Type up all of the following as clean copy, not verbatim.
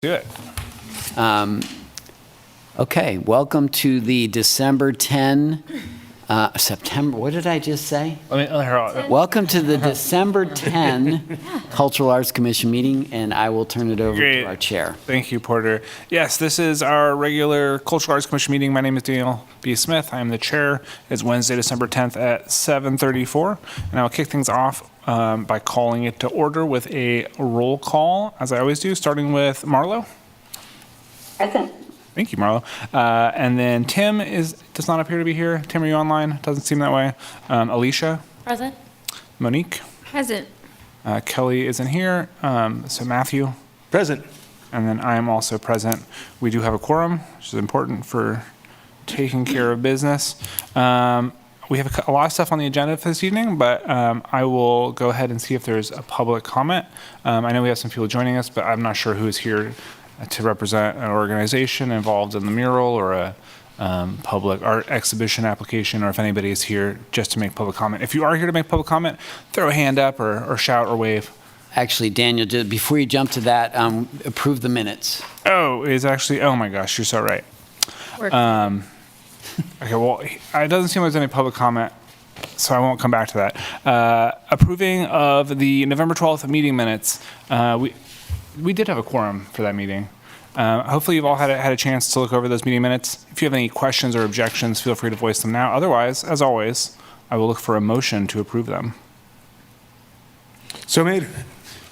Do it. Okay, welcome to the December 10, September, what did I just say? Welcome to the December 10 Cultural Arts Commission meeting, and I will turn it over to our chair. Thank you, Porter. Yes, this is our regular Cultural Arts Commission meeting. My name is Daniel B. Smith. I am the chair. It's Wednesday, December 10th at 7:34, and I'll kick things off by calling it to order with a roll call, as I always do, starting with Marlo. Present. Thank you, Marlo. And then Tim does not appear to be here. Tim, are you online? Doesn't seem that way. Alicia. Present. Monique. Present. Kelly isn't here. So Matthew. Present. And then I am also present. We do have a quorum, which is important for taking care of business. We have a lot of stuff on the agenda for this evening, but I will go ahead and see if there's a public comment. I know we have some people joining us, but I'm not sure who is here to represent an organization involved in the mural or a public art exhibition application, or if anybody is here just to make public comment. If you are here to make public comment, throw a hand up or shout or wave. Actually, Daniel, before you jump to that, approve the minutes. Oh my gosh, you're so right. Okay, well, it doesn't seem like there's any public comment, so I won't come back to that. Approving of the November 12th meeting minutes. We did have a quorum for that meeting. Hopefully you've all had a chance to look over those meeting minutes. If you have any questions or objections, feel free to voice them now. Otherwise, as always, I will look for a motion to approve them. So made.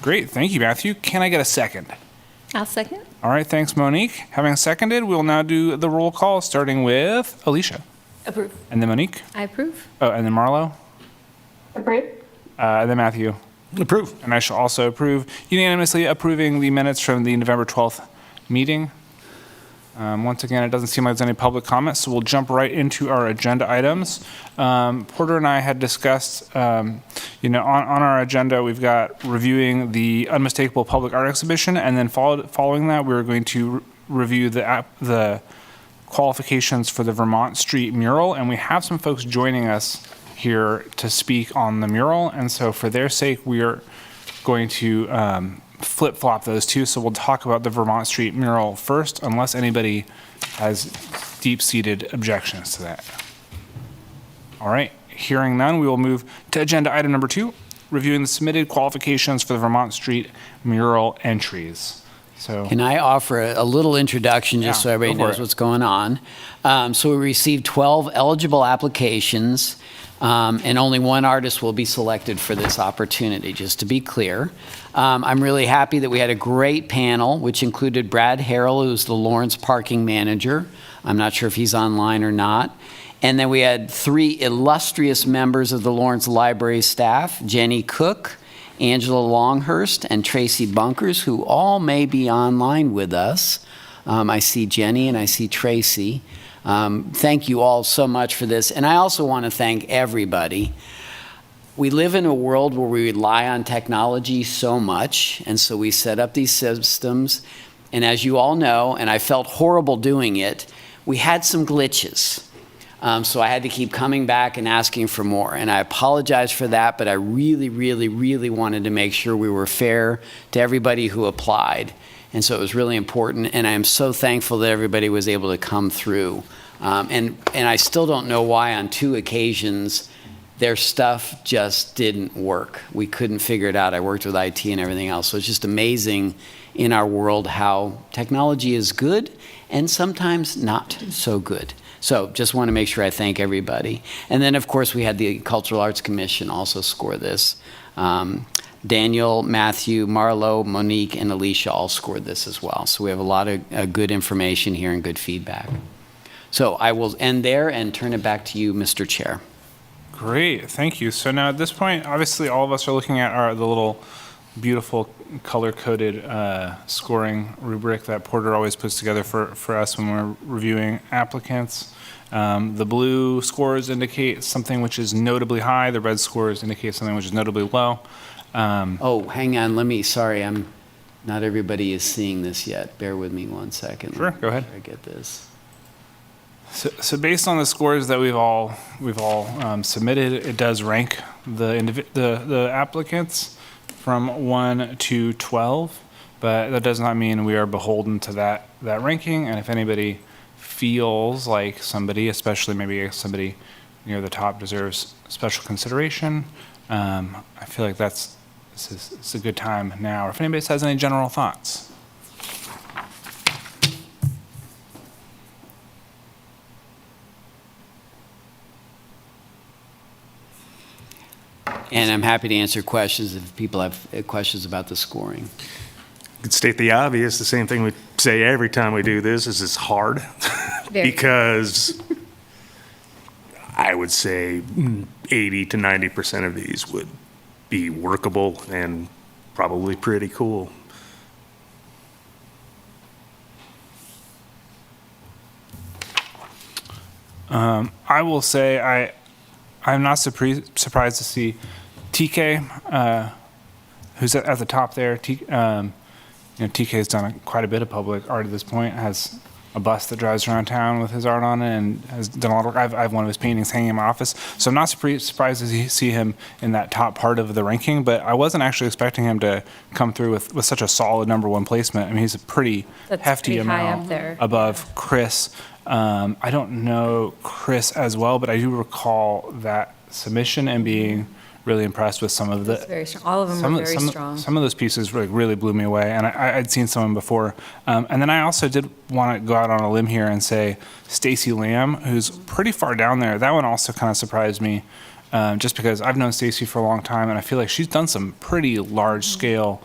Great, thank you, Matthew. Can I get a second? I'll second. All right, thanks, Monique. Having seconded, we'll now do the roll call, starting with Alicia. Approve. And then Monique. I approve. Oh, and then Marlo. Approve. And then Matthew. Approve. And I shall also approve, unanimously approving the minutes from the November 12th meeting. Once again, it doesn't seem like there's any public comments, so we'll jump right into our agenda items. Porter and I had discussed, on our agenda, we've got reviewing the Unmistakable public art exhibition, and then following that, we're going to review the qualifications for the Vermont Street Mural, and we have some folks joining us here to speak on the mural, and so for their sake, we are going to flip-flop those two. So we'll talk about the Vermont Street Mural first, unless anybody has deep-seated objections to that. All right, hearing none, we will move to agenda item number 2, reviewing the submitted qualifications for the Vermont Street Mural entries. So, can I offer a little introduction just so everybody knows what's going on? So we received 12 eligible applications, and only one artist will be selected for this opportunity, just to be clear. I'm really happy that we had a great panel, which included Brad Harrell, who's the Lawrence parking manager. I'm not sure if he's online or not. And then we had 3 illustrious members of the Lawrence Library staff, Jenny Cook, Angela Longhurst, and Tracy Bunkers, who all may be online with us. I see Jenny and I see Tracy. Thank you all so much for this. And I also want to thank everybody. We live in a world where we rely on technology so much, and so we set up these systems. And as you all know, and I felt horrible doing it, we had some glitches. So I had to keep coming back and asking for more. And I apologize for that, but I really, really, really wanted to make sure we were fair to everybody who applied. And so it was really important, and I am so thankful that everybody was able to come through. And I still don't know why on 2 occasions their stuff just didn't work. We couldn't figure it out. I worked with IT and everything else. So it's just amazing in our world how technology is good and sometimes not so good. So just want to make sure I thank everybody. And then, of course, we had the Cultural Arts Commission also score this. Daniel, Matthew, Marlo, Monique, and Alicia all scored this as well. So we have a lot of good information here and good feedback. So I will end there and turn it back to you, Mr. Chair. great, thank you. So now at this point, obviously all of us are looking at the little beautiful color-coded scoring rubric that Porter always puts together for us when we're reviewing applicants. The blue scores indicate something which is notably high. The red scores indicate something which is notably low. Oh, hang on. Sorry, not everybody is seeing this yet. Bear with me 1 second. Sure, go ahead. I get this. So based on the scores that we've all submitted, it does rank the applicants from 1 to 12. but that does not mean we are beholden to that ranking. And if anybody feels like somebody, especially maybe somebody near the top, deserves special consideration, I feel like it's a good time now. Or if anybody has any general thoughts. And I'm happy to answer questions if people have questions about the scoring. Could state the obvious, the same thing we say every time we do this, is it's hard. Because I would say 80 to 90% of these would be workable and probably pretty cool. I will say I'm not surprised to see TK, who's at the top there. TK's done quite a bit of public art at this point, has a bus that drives around town with his art on it, and has done a lot of work. I have one of his paintings hanging in my office, so I'm not surprised to see him in that top part of the ranking, but I wasn't actually expecting him to come through with such a solid #1 placement. I mean, he's a pretty hefty amount above Chris. I don't know Chris as well, but I do recall that submission and being really impressed with some of the. Very strong. All of them were very strong. Some of those pieces really blew me away, and I'd seen some of them before. And then I also did want to go out on a limb here and say Stacy Lamb, who's pretty far down there. That one also kind of surprised me, just because I've known Stacy for a long time, and I feel like she's done some pretty large scale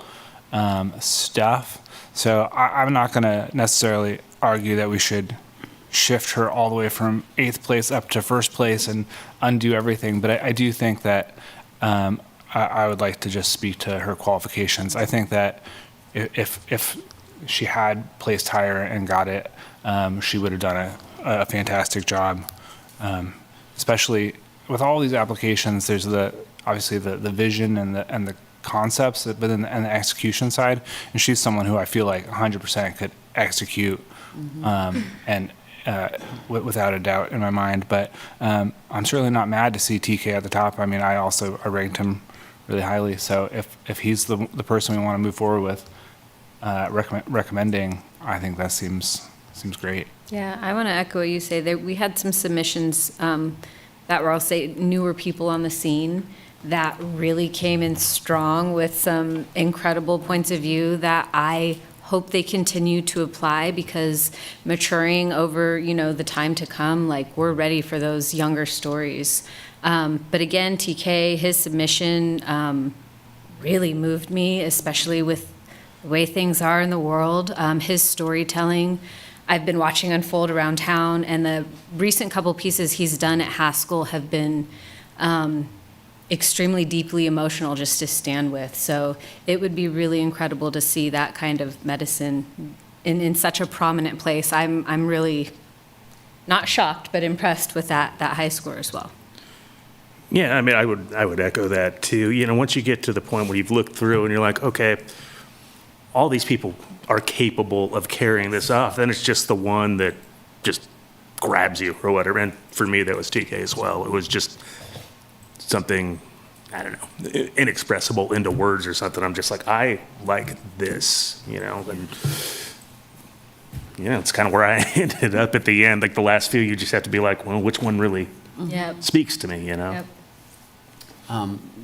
stuff. So I'm not going to necessarily argue that we should shift her all the way from 8th place up to 1st place and undo everything. But I do think that I would like to just speak to her qualifications. I think that if she had placed higher and got it, she would have done a fantastic job. Especially with all these applications, there's obviously the vision and the concepts, but then and the execution side. And she's someone who I feel like 100% could execute, and without a doubt in my mind. But I'm certainly not mad to see TK at the top. I mean, I ranked him really highly. So if he's the person we want to move forward with, recommending, I think that seems great. Yeah, I want to echo what you say. We had some submissions that were, I'll say, newer people on the scene that really came in strong with some incredible points of view that I hope they continue to apply, because maturing over, the time to come, like, we're ready for those younger stories. But again, TK, his submission really moved me, especially with the way things are in the world. His storytelling, I've been watching unfold around town, and the recent couple pieces he's done at Haskell have been extremely deeply emotional just to stand with. So it would be really incredible to see that kind of medicine in such a prominent place. I'm really not shocked, but impressed with that high score as well. Yeah, I mean, I would echo that too. Once you get to the point where you've looked through and you're like, okay, all these people are capable of carrying this off, then it's just the one that just grabs you or whatever. And for me, that was TK as well. It was just something, I don't know, inexpressible into words or something. I'm just like, I like this, and it's kind of where I ended up at the end. Like the last few, you just have to be like, well, which one really speaks to me, Yep.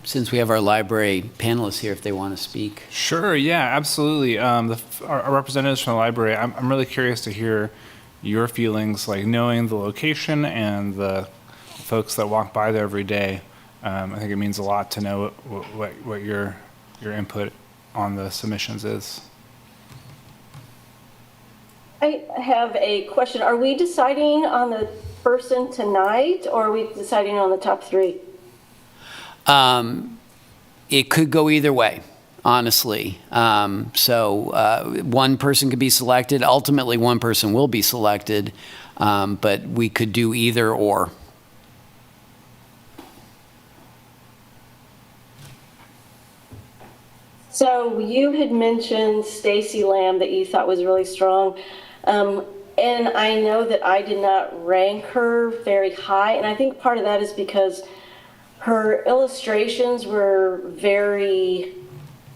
Since we have our library panelists here, if they want to speak. Sure, yeah, absolutely. Our representatives from the library, I'm really curious to hear your feelings, like knowing the location and the folks that walk by there every day. I think it means a lot to know what your input on the submissions is. I have a question. Are we deciding on the person tonight, or are we deciding on the top 3? It could go either way, honestly. So one person could be selected. Ultimately, one person will be selected, but we could do either or. So you had mentioned Stacy Lamb that you thought was really strong. And I know that I did not rank her very high. And I think part of that is because her illustrations were very,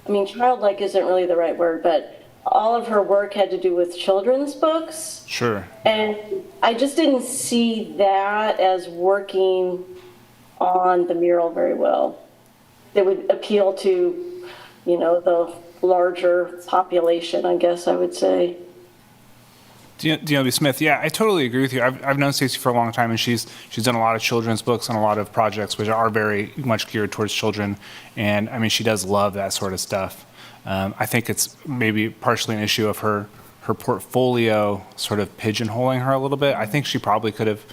childlike isn't really the right word, but all of her work had to do with children's books. Sure. And I just didn't see that as working on the mural very well. That would appeal to, the larger population, I guess I would say. DLB Smith, yeah, I totally agree with you. I've known Stacy for a long time, and she's done a lot of children's books and a lot of projects which are very much geared towards children. And I mean, she does love that sort of stuff. I think it's maybe partially an issue of her portfolio sort of pigeonholing her a little bit. I think she probably could have,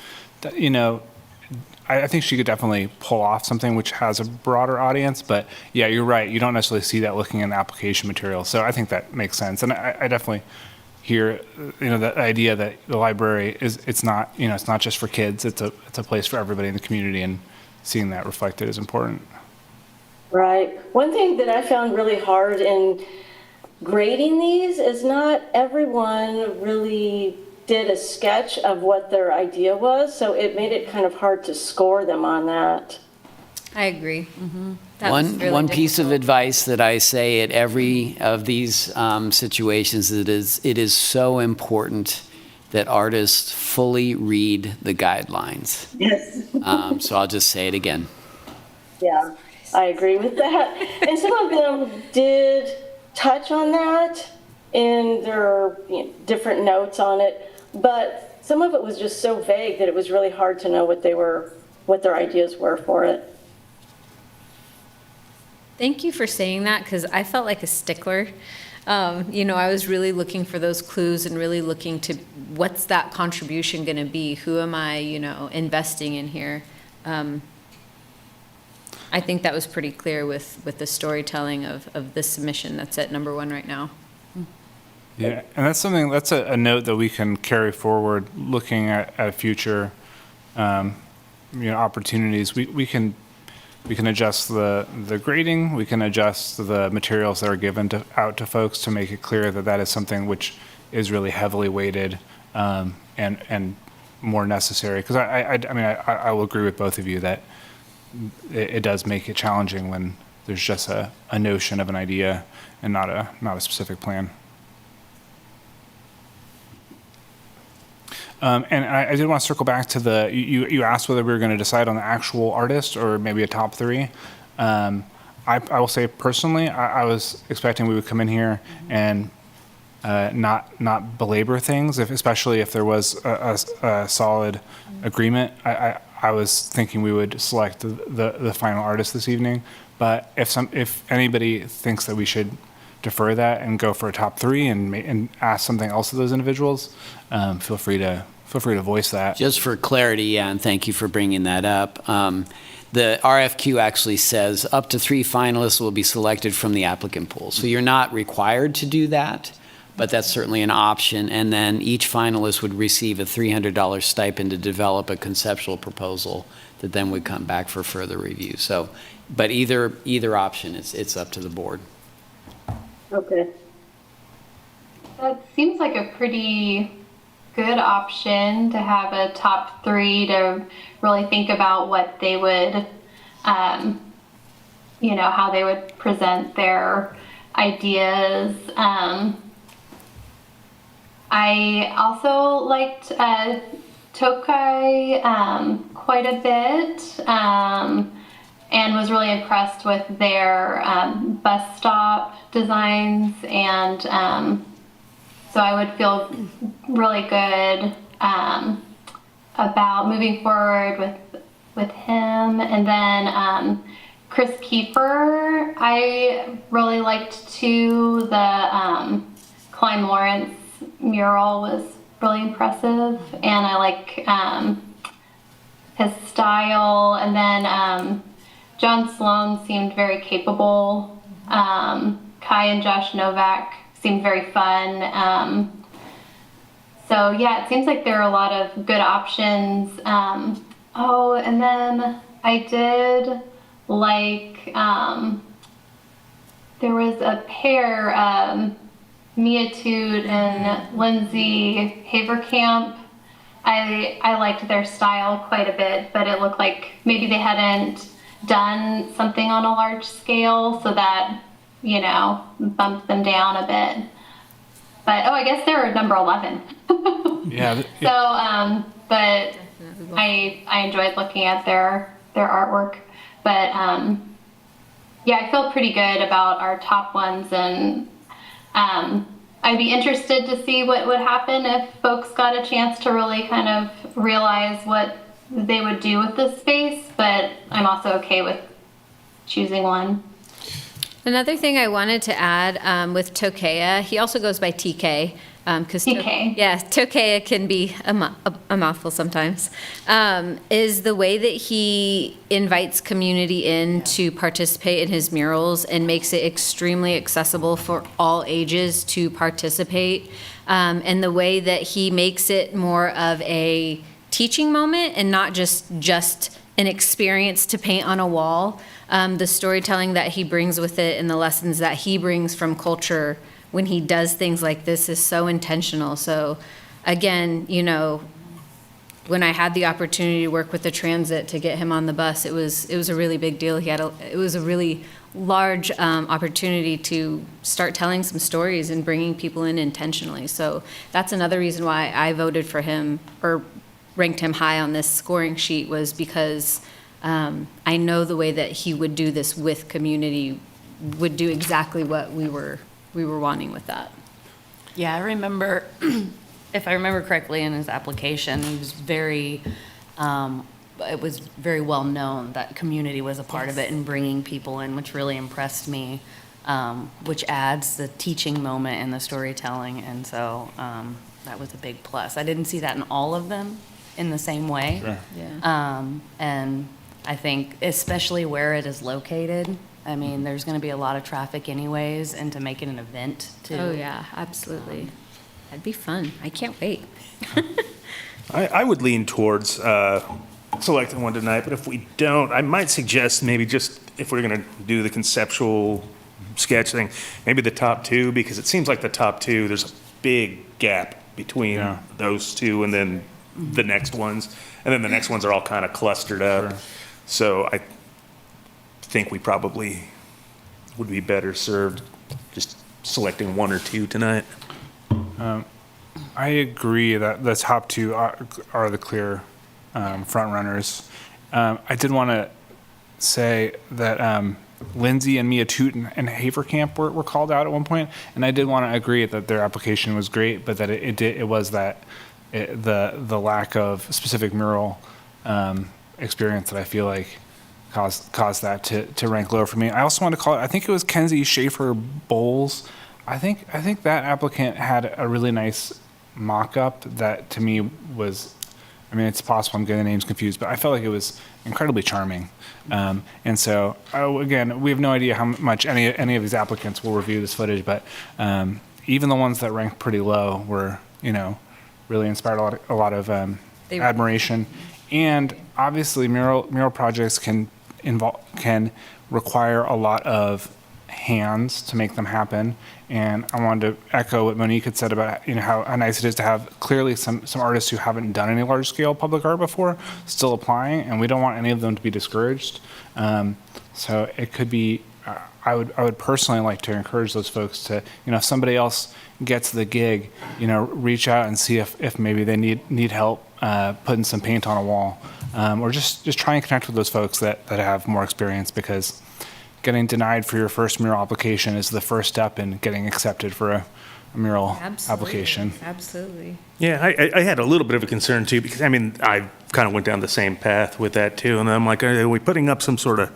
I think she could definitely pull off something which has a broader audience. But yeah, you're right. You don't necessarily see that looking in the application material. So I think that makes sense. And I definitely hear, the idea that the library it's not just for kids. It's a place for everybody in the community, and seeing that reflected is important. Right. One thing that I found really hard in grading these is not everyone really did a sketch of what their idea was, so it made it kind of hard to score them on that. I agree. That was really One piece of difficult. advice that I say at every of these situations, it is so important that artists fully read the guidelines. Yes. So I'll just say it again. Yeah, I agree with that. And some of them did touch on that in their different notes on it, but some of it was just so vague that it was really hard to know what their ideas were for it. Thank you for saying that, because I felt like a stickler. I was really looking for those clues and really looking to what's that contribution going to be? Who am I, investing in here? I think that was pretty clear with the storytelling of this submission that's at number 1 right now. Yeah, and that's a note that we can carry forward looking at future, opportunities. We can adjust the grading, we can adjust the materials that are given out to folks to make it clear that is something which is really heavily weighted and more necessary. Because I will agree with both of you that it does make it challenging when there's just a notion of an idea and not a specific plan. And I did want to circle back to you asked whether we were going to decide on the actual artist or maybe a top 3. I will say personally, I was expecting we would come in here and not belabor things, especially if there was a solid agreement. I was thinking we would select the final artist this evening. But if anybody thinks that we should defer that and go for a top 3 and ask something else of those individuals, feel free to voice that. Just for clarity, yeah, and thank you for bringing that up. The RFQ actually says up to 3 finalists will be selected from the applicant pool. So you're not required to do that, but that's certainly an option. And then each finalist would receive a $300 stipend to develop a conceptual proposal that then would come back for further review. So, but either option, it's up to the board. Okay. That seems like a pretty good option to have a top 3 to really think about what they would, how they would present their ideas. I also liked Tokai quite a bit and was really impressed with their bus stop designs, and so I would feel really good about moving forward with him. And then Chris Kiefer, I really liked too. The Klein Lawrence mural was really impressive, and I like his style. And then John Sloan seemed very capable. Kai and Josh Novak seemed very fun. So yeah, it seems like there are a lot of good options. And then I did like, there was a pair, Mia Toot and Lindsay Haverkamp. I liked their style quite a bit, but it looked like maybe they hadn't done something on a large scale, so that, bumped them down a bit. I guess they were number 11. Yeah. So, but I enjoyed looking at their artwork. But yeah, I feel pretty good about our top ones, and I'd be interested to see what would happen if folks got a chance to really kind of realize what they would do with this space. But I'm also okay with choosing one. Another thing I wanted to add with Tokea, he also goes by TK. TK. Yeah, Tokea can be a mouthful sometimes, is the way that he invites community in to participate in his murals and makes it extremely accessible for all ages to participate. And the way that he makes it more of a teaching moment and not just an experience to paint on a wall. The storytelling that he brings with it and the lessons that he brings from culture when he does things like this is so intentional. So again, you know, when I had the opportunity to work with the transit to get him on the bus, it was a really big deal. It was a really large opportunity to start telling some stories and bringing people in intentionally. So that's another reason why I voted for him or ranked him high on this scoring sheet, was because I know the way that he would do this with community would do exactly what we were wanting with that. Yeah, I remember, if I remember correctly, in his application, he was it was very well known that community was a part of it and bringing people in, which really impressed me, which adds the teaching moment and the storytelling. And so that was a big plus. I didn't see that in all of them in the same way. Sure. Yeah. And I think especially where it is located, I mean, there's going to be a lot of traffic anyways, and to make it an event too. Oh yeah, absolutely. That'd be fun. I can't wait. I would lean towards selecting one tonight, but if we don't, I might suggest maybe just if we're going to do the conceptual sketch thing, maybe the top two, because it seems like the top two, there's a big gap between those two and then the next ones. And then the next ones are all kind of clustered up. Sure. So I think we probably would be better served just selecting one or two tonight. I agree that the top two are the clear front runners. I did want to say that Lindsay and Mia Toot and Haverkamp were called out at one point, and I did want to agree that their application was great, but that it was that the lack of specific mural experience that I feel like caused that to rank lower for me. I also want to call it, I think it was Kenzie Schaefer Bowles. I think that applicant had a really nice mock-up that to me was, I mean, it's possible I'm getting the names confused, but I felt like it was incredibly charming. And so, again, we have no idea how much any of these applicants will review this footage, but even the ones that ranked pretty low were, really inspired a lot of admiration. And obviously, mural projects can require a lot of hands to make them happen. And I wanted to echo what Monique had said about how nice it is to have clearly some artists who haven't done any large scale public art before still applying, and we don't want any of them to be discouraged. So it could be. I would personally like to encourage those folks to, if somebody else gets the gig, reach out and see if maybe they need help putting some paint on a wall, or just try and connect with those folks that have more experience, because getting denied for your first mural application is the first step in getting accepted for a mural application. Absolutely. Yeah, I had a little bit of a concern too, because I kind of went down the same path with that too, and I'm like, are we putting up some sort of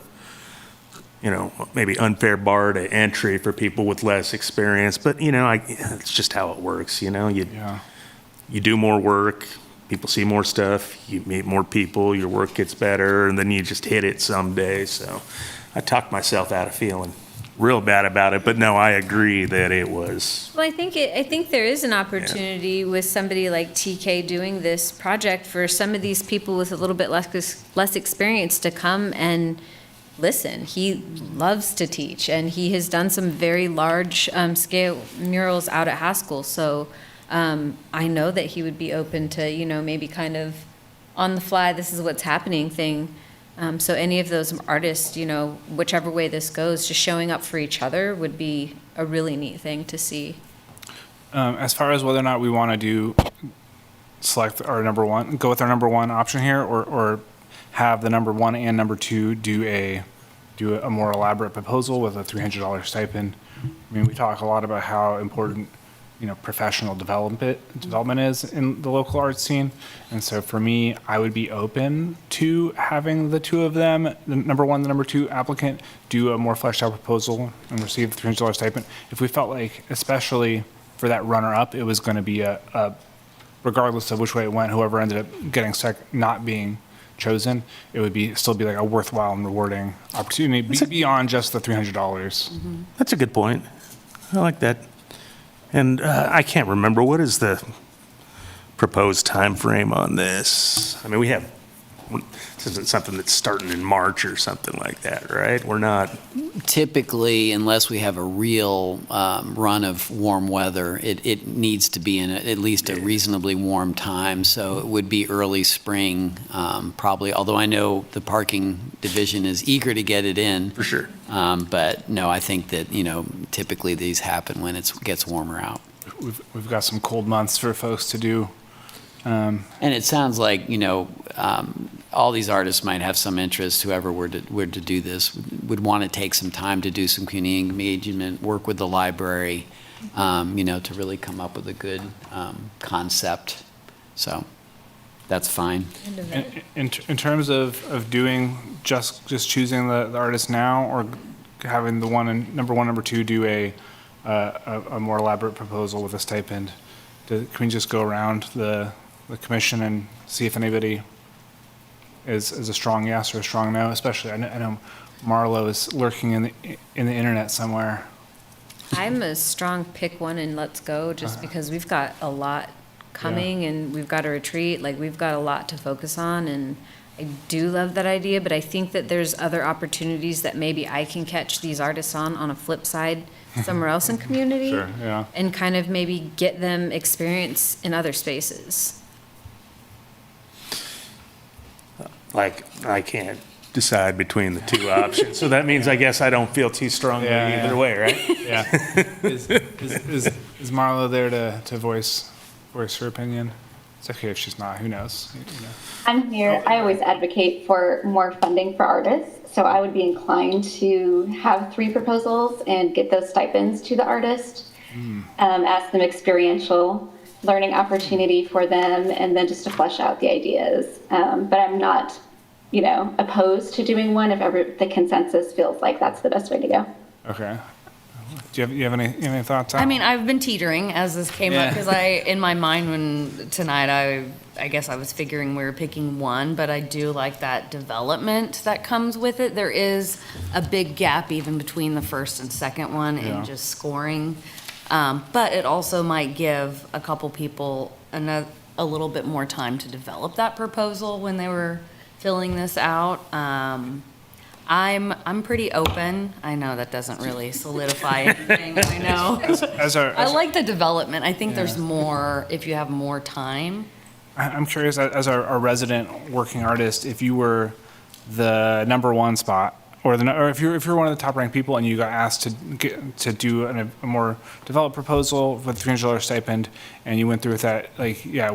maybe unfair bar to entry for people with less experience? But it's just how it works. You do more work, people see more stuff, you meet more people, your work gets better, and then you just hit it someday. So I talked myself out of feeling real bad about it, but no, I agree that it was. Well, I think there is an opportunity with somebody like TK doing this project for some of these people with a little bit less experience to come and listen. He loves to teach, and he has done some very large scale murals out at Haskell. So I know that he would be open to, maybe kind of on the fly, this is what's happening thing. So any of those artists, whichever way this goes, just showing up for each other would be a really neat thing to see. As far as whether or not we want to select our number one, go with our number one option here, or have the number one and number two do a more elaborate proposal with a $300 stipend. I mean, we talk a lot about how important, professional development is in the local arts scene. And so for me, I would be open to having the two of them, the number one, the number two applicant, do a more fleshed out proposal and receive the $300 stipend. If we felt like, especially for that runner-up, it was going to be a regardless of which way it went, whoever ended up getting not being chosen, it would still be like a worthwhile and rewarding opportunity beyond just the $300. That's a good point. I like that. And I can't remember, what is the proposed time frame on this? I mean, this isn't something that's starting in March or something like that, right? We're not. Typically, unless we have a real run of warm weather, it needs to be in at least a reasonably warm time. So it would be early spring, probably, although I know the parking division is eager to get it in. For sure. But no, I think that, typically these happen when it gets warmer out. We've got some cold months for folks to do. And it sounds like, all these artists might have some interest, whoever were to do this, would want to take some time to do some community engagement, work with the library, to really come up with a good concept. So that's fine. In terms of doing, just choosing the artist now, or having the number one, number two do a more elaborate proposal with a stipend, can we just go around the commission and see if anybody is a strong yes or a strong no? Especially, I know Marlo is lurking in the internet somewhere. I'm a strong pick one and let's go, just because we've got a lot coming and we've got a retreat, like we've got a lot to focus on, and I do love that idea, but I think that there's other opportunities that maybe I can catch these artists on a flip side somewhere else in community. Sure, yeah. And kind of maybe get them experience in other spaces. Like, I can't decide between the two options. So that means I guess I don't feel too strongly either way, right? Yeah. Is Marlo there to voice her opinion? It's okay if she's not. Who knows? I'm here. I always advocate for more funding for artists. So I would be inclined to have 3 proposals and get those stipends to the artist, ask them experiential learning opportunity for them, and then just to flesh out the ideas. But I'm not, opposed to doing one if ever the consensus feels like that's the best way to go. Okay. Do you have any thoughts? I mean, I've been teetering as this came up, because in my mind when tonight, I guess I was figuring we were picking one, but I do like that development that comes with it. There is a big gap even between the first and second one in just scoring. But it also might give a couple people a little bit more time to develop that proposal when they were filling this out. I'm pretty open. I know that doesn't really solidify anything. I know. I like the development. I think there's more if you have more time. I'm curious, as our resident working artist, if you were the number one spot, or if you're one of the top ranked people and you got asked to do a more developed proposal with $300 stipend, and you went through with that,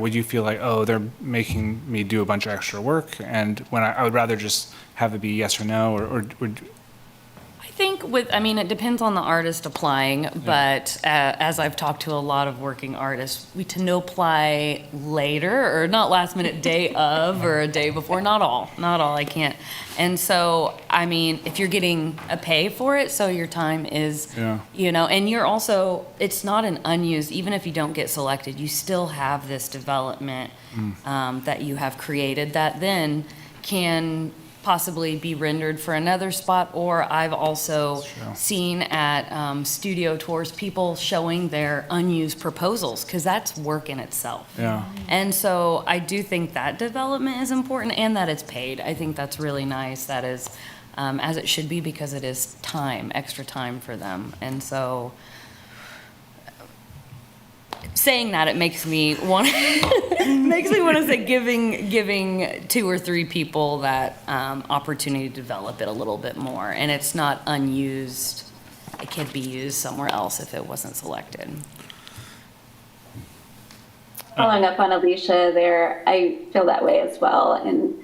would you feel like, oh, they're making me do a bunch of extra work, and when I would rather just have it be yes or no, or would? I think it depends on the artist applying, but as I've talked to a lot of working artists, we tend to apply later, or not last minute, day of or a day before. Not all, I can't. And so, if you're getting a pay for it, so your time is, and you're also, it's not an unused, even if you don't get selected, you still have this development that you have created that then can possibly be rendered for another spot. Or I've also seen at studio tours people showing their unused proposals, because that's work in itself. Yeah. And so I do think that development is important, and that it's paid. I think that's really nice. That is as it should be, because it is extra time for them. And so saying that, it makes me want to say giving 2 or 3 people that opportunity to develop it a little bit more, and it's not unused. It could be used somewhere else if it wasn't selected. Following up on Alicia there, I feel that way as well. And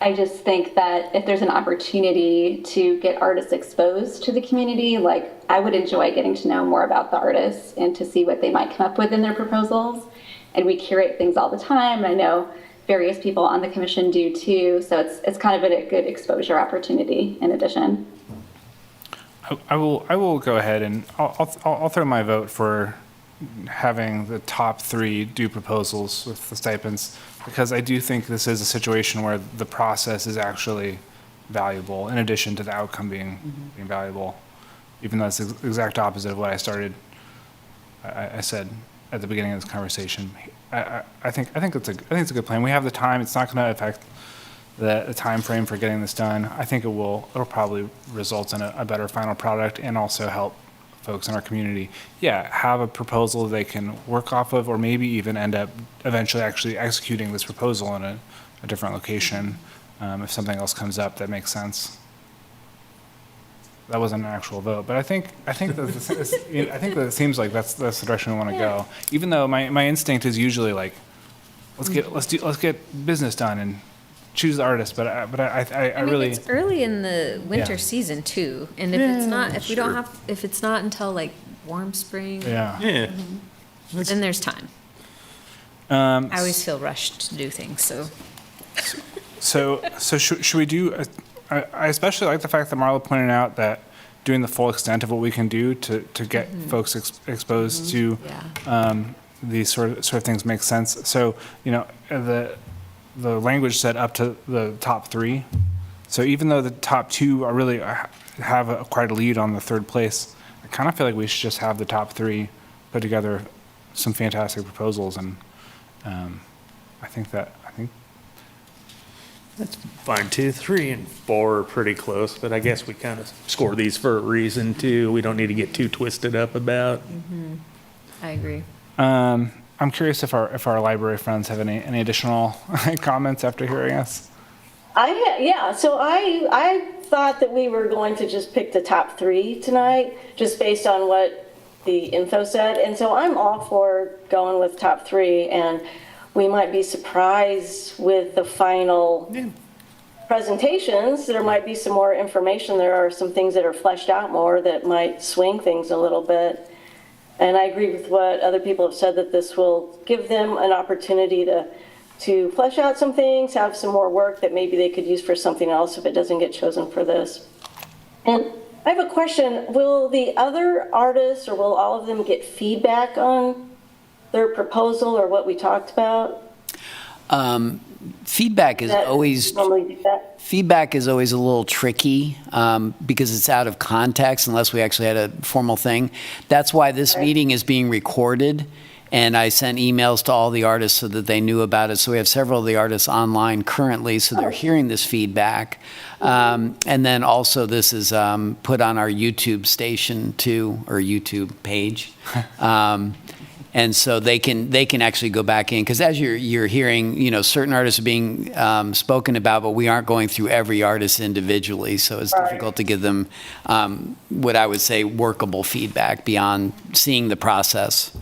I just think that if there's an opportunity to get artists exposed to the community, like I would enjoy getting to know more about the artists and to see what they might come up with in their proposals. And we curate things all the time. I know various people on the commission do too. So it's kind of a good exposure opportunity in addition. I will go ahead and I'll throw my vote for having the top 3 do proposals with the stipends, because I do think this is a situation where the process is actually valuable in addition to the outcome being valuable, even though it's the exact opposite of what I said at the beginning of this conversation. I think it's a good plan. We have the time. It's not going to affect the time frame for getting this done. I think it'll probably result in a better final product and also help folks in our community, have a proposal they can work off of, or maybe even end up eventually actually executing this proposal in a different location if something else comes up that makes sense. That wasn't an actual vote, but I think that it seems like that's the direction we want to go. Even though my instinct is usually like, let's get business done and choose the artist, but I really. It's early in the winter season too, and if it's not, if it's not until like warm spring, Yeah. then there's time. I always feel rushed to do things, so. Should we do? I especially like the fact that Marla pointed out that doing the full extent of what we can do to get folks exposed to these sort of things makes sense. So the language said up to the top 3. So even though the top 2 are really have quite a lead on the 3rd place, I kind of feel like we should just have the top 3 put together some fantastic proposals, and I think That's fine too. 3 and 4 are pretty close, but I guess we kind of score these for a reason too. We don't need to get too twisted up about. I agree. I'm curious if our library friends have any additional comments after hearing us. So I thought that we were going to just pick the top 3 tonight, just based on what the info said. And so I'm all for going with top 3, and we might be surprised with the final presentations. There might be some more information. There are some things that are fleshed out more that might swing things a little bit. And I agree with what other people have said, that this will give them an opportunity to flesh out some things, have some more work that maybe they could use for something else if it doesn't get chosen for this. And I have a question. Will the other artists, or will all of them, get feedback on their proposal or what we talked about? Feedback is always a little tricky because it's out of context unless we actually had a formal thing. That's why this meeting is being recorded, and I sent emails to all the artists so that they knew about it. So we have several of the artists online currently, so they're hearing this feedback. And then also this is put on our YouTube station too, or YouTube page. And so they can actually go back in, because as you're hearing, certain artists are being spoken about, but we aren't going through every artist individually, so it's difficult to give them what I would say workable feedback beyond seeing the process.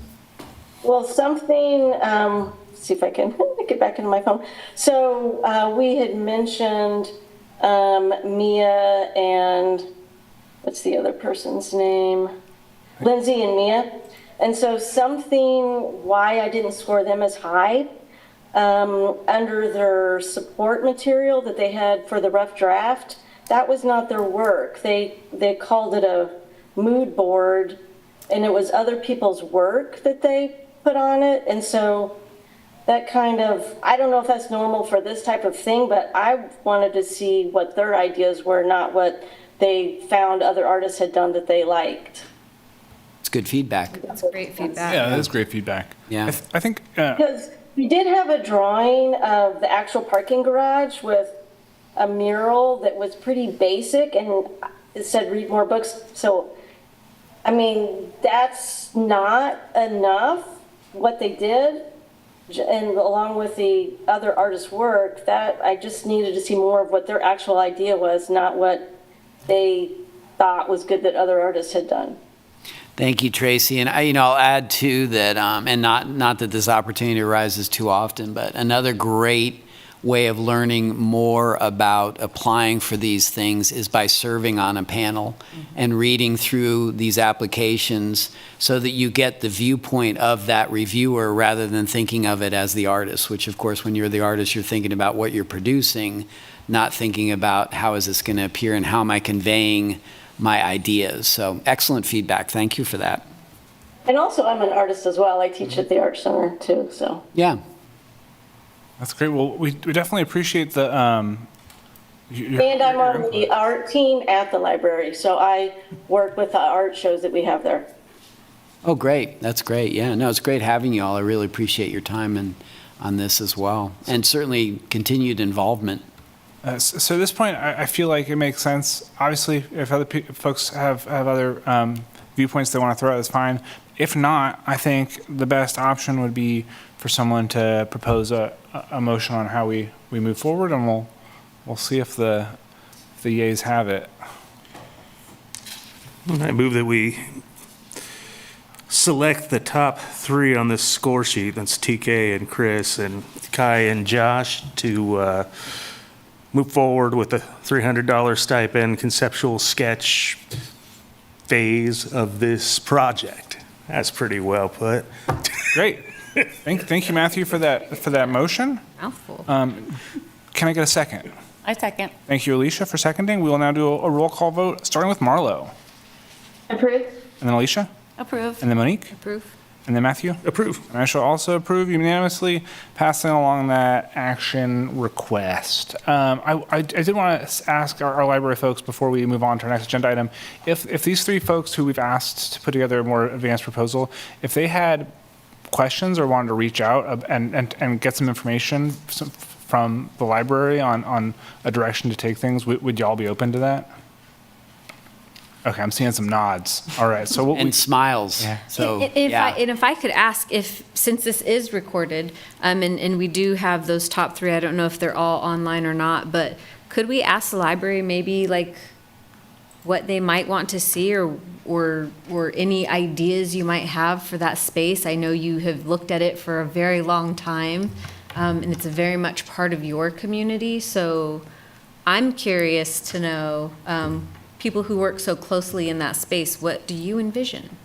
Well, something, see if I can get back into my phone. So we had mentioned Mia and what's the other person's name? Lindsay and Mia. And so something why I didn't score them as high, under their support material that they had for the rough draft, that was not their work. They called it a mood board, and it was other people's work that they put on it. And so that kind of, I don't know if that's normal for this type of thing, but I wanted to see what their ideas were, not what they found other artists had done that they liked. It's good feedback. That's great feedback. Yeah, that is great feedback. Yeah. I think. Because we did have a drawing of the actual parking garage with a mural that was pretty basic, and it said read more books. So, I mean, that's not enough what they did. And along with the other artists' work, that I just needed to see more of what their actual idea was, not what they thought was good that other artists had done. Thank you, Tracy. And I'll add too that, and not that this opportunity arises too often, but another great way of learning more about applying for these things is by serving on a panel and reading through these applications so that you get the viewpoint of that reviewer rather than thinking of it as the artist, which of course, when you're the artist, you're thinking about what you're producing, not thinking about how is this going to appear and how am I conveying my ideas. So excellent feedback. Thank you for that. And also, I'm an artist as well. I teach at the Art Center too, so. Yeah. That's great. Well, we definitely appreciate the. And I'm on the art team at the library, so I work with the art shows that we have there. Oh, great. That's great. Yeah, no, it's great having you all. I really appreciate your time on this as well, and certainly continued involvement. So at this point, I feel like it makes sense. Obviously, if other folks have other viewpoints they want to throw out, that's fine. If not, I think the best option would be for someone to propose a motion on how we move forward, and we'll see if the yeas have it. I move that we select the top 3 on this score sheet. That's TK and Chris and Kai and Josh to move forward with the $300 stipend conceptual sketch phase of this project. That's pretty well put. Great. Thank you, Matthew, for that motion. Mouthful. Can I get a second? I second. Thank you, Alicia, for seconding. We will now do a roll call vote, starting with Marlo, Approve? and then Alicia, Approve. and then Monique, Approve. and then Matthew. Approve. And I shall also approve unanimously, passing along that action request. I did want to ask our library folks before we move on to our next agenda item, if these 3 folks who we've asked to put together a more advanced proposal, if they had questions or wanted to reach out and get some information from the library on a direction to take things, would y'all be open to that? Okay, I'm seeing some nods. All right, so And smiles. Yeah. So, And if I could ask, since this is recorded, and we do have those top 3, I don't know if they're all online or not, but could we ask the library maybe like what they might want to see or any ideas you might have for that space? I know you have looked at it for a very long time, and it's very much part of your community. So I'm curious to know, people who work so closely in that space, what do you envision?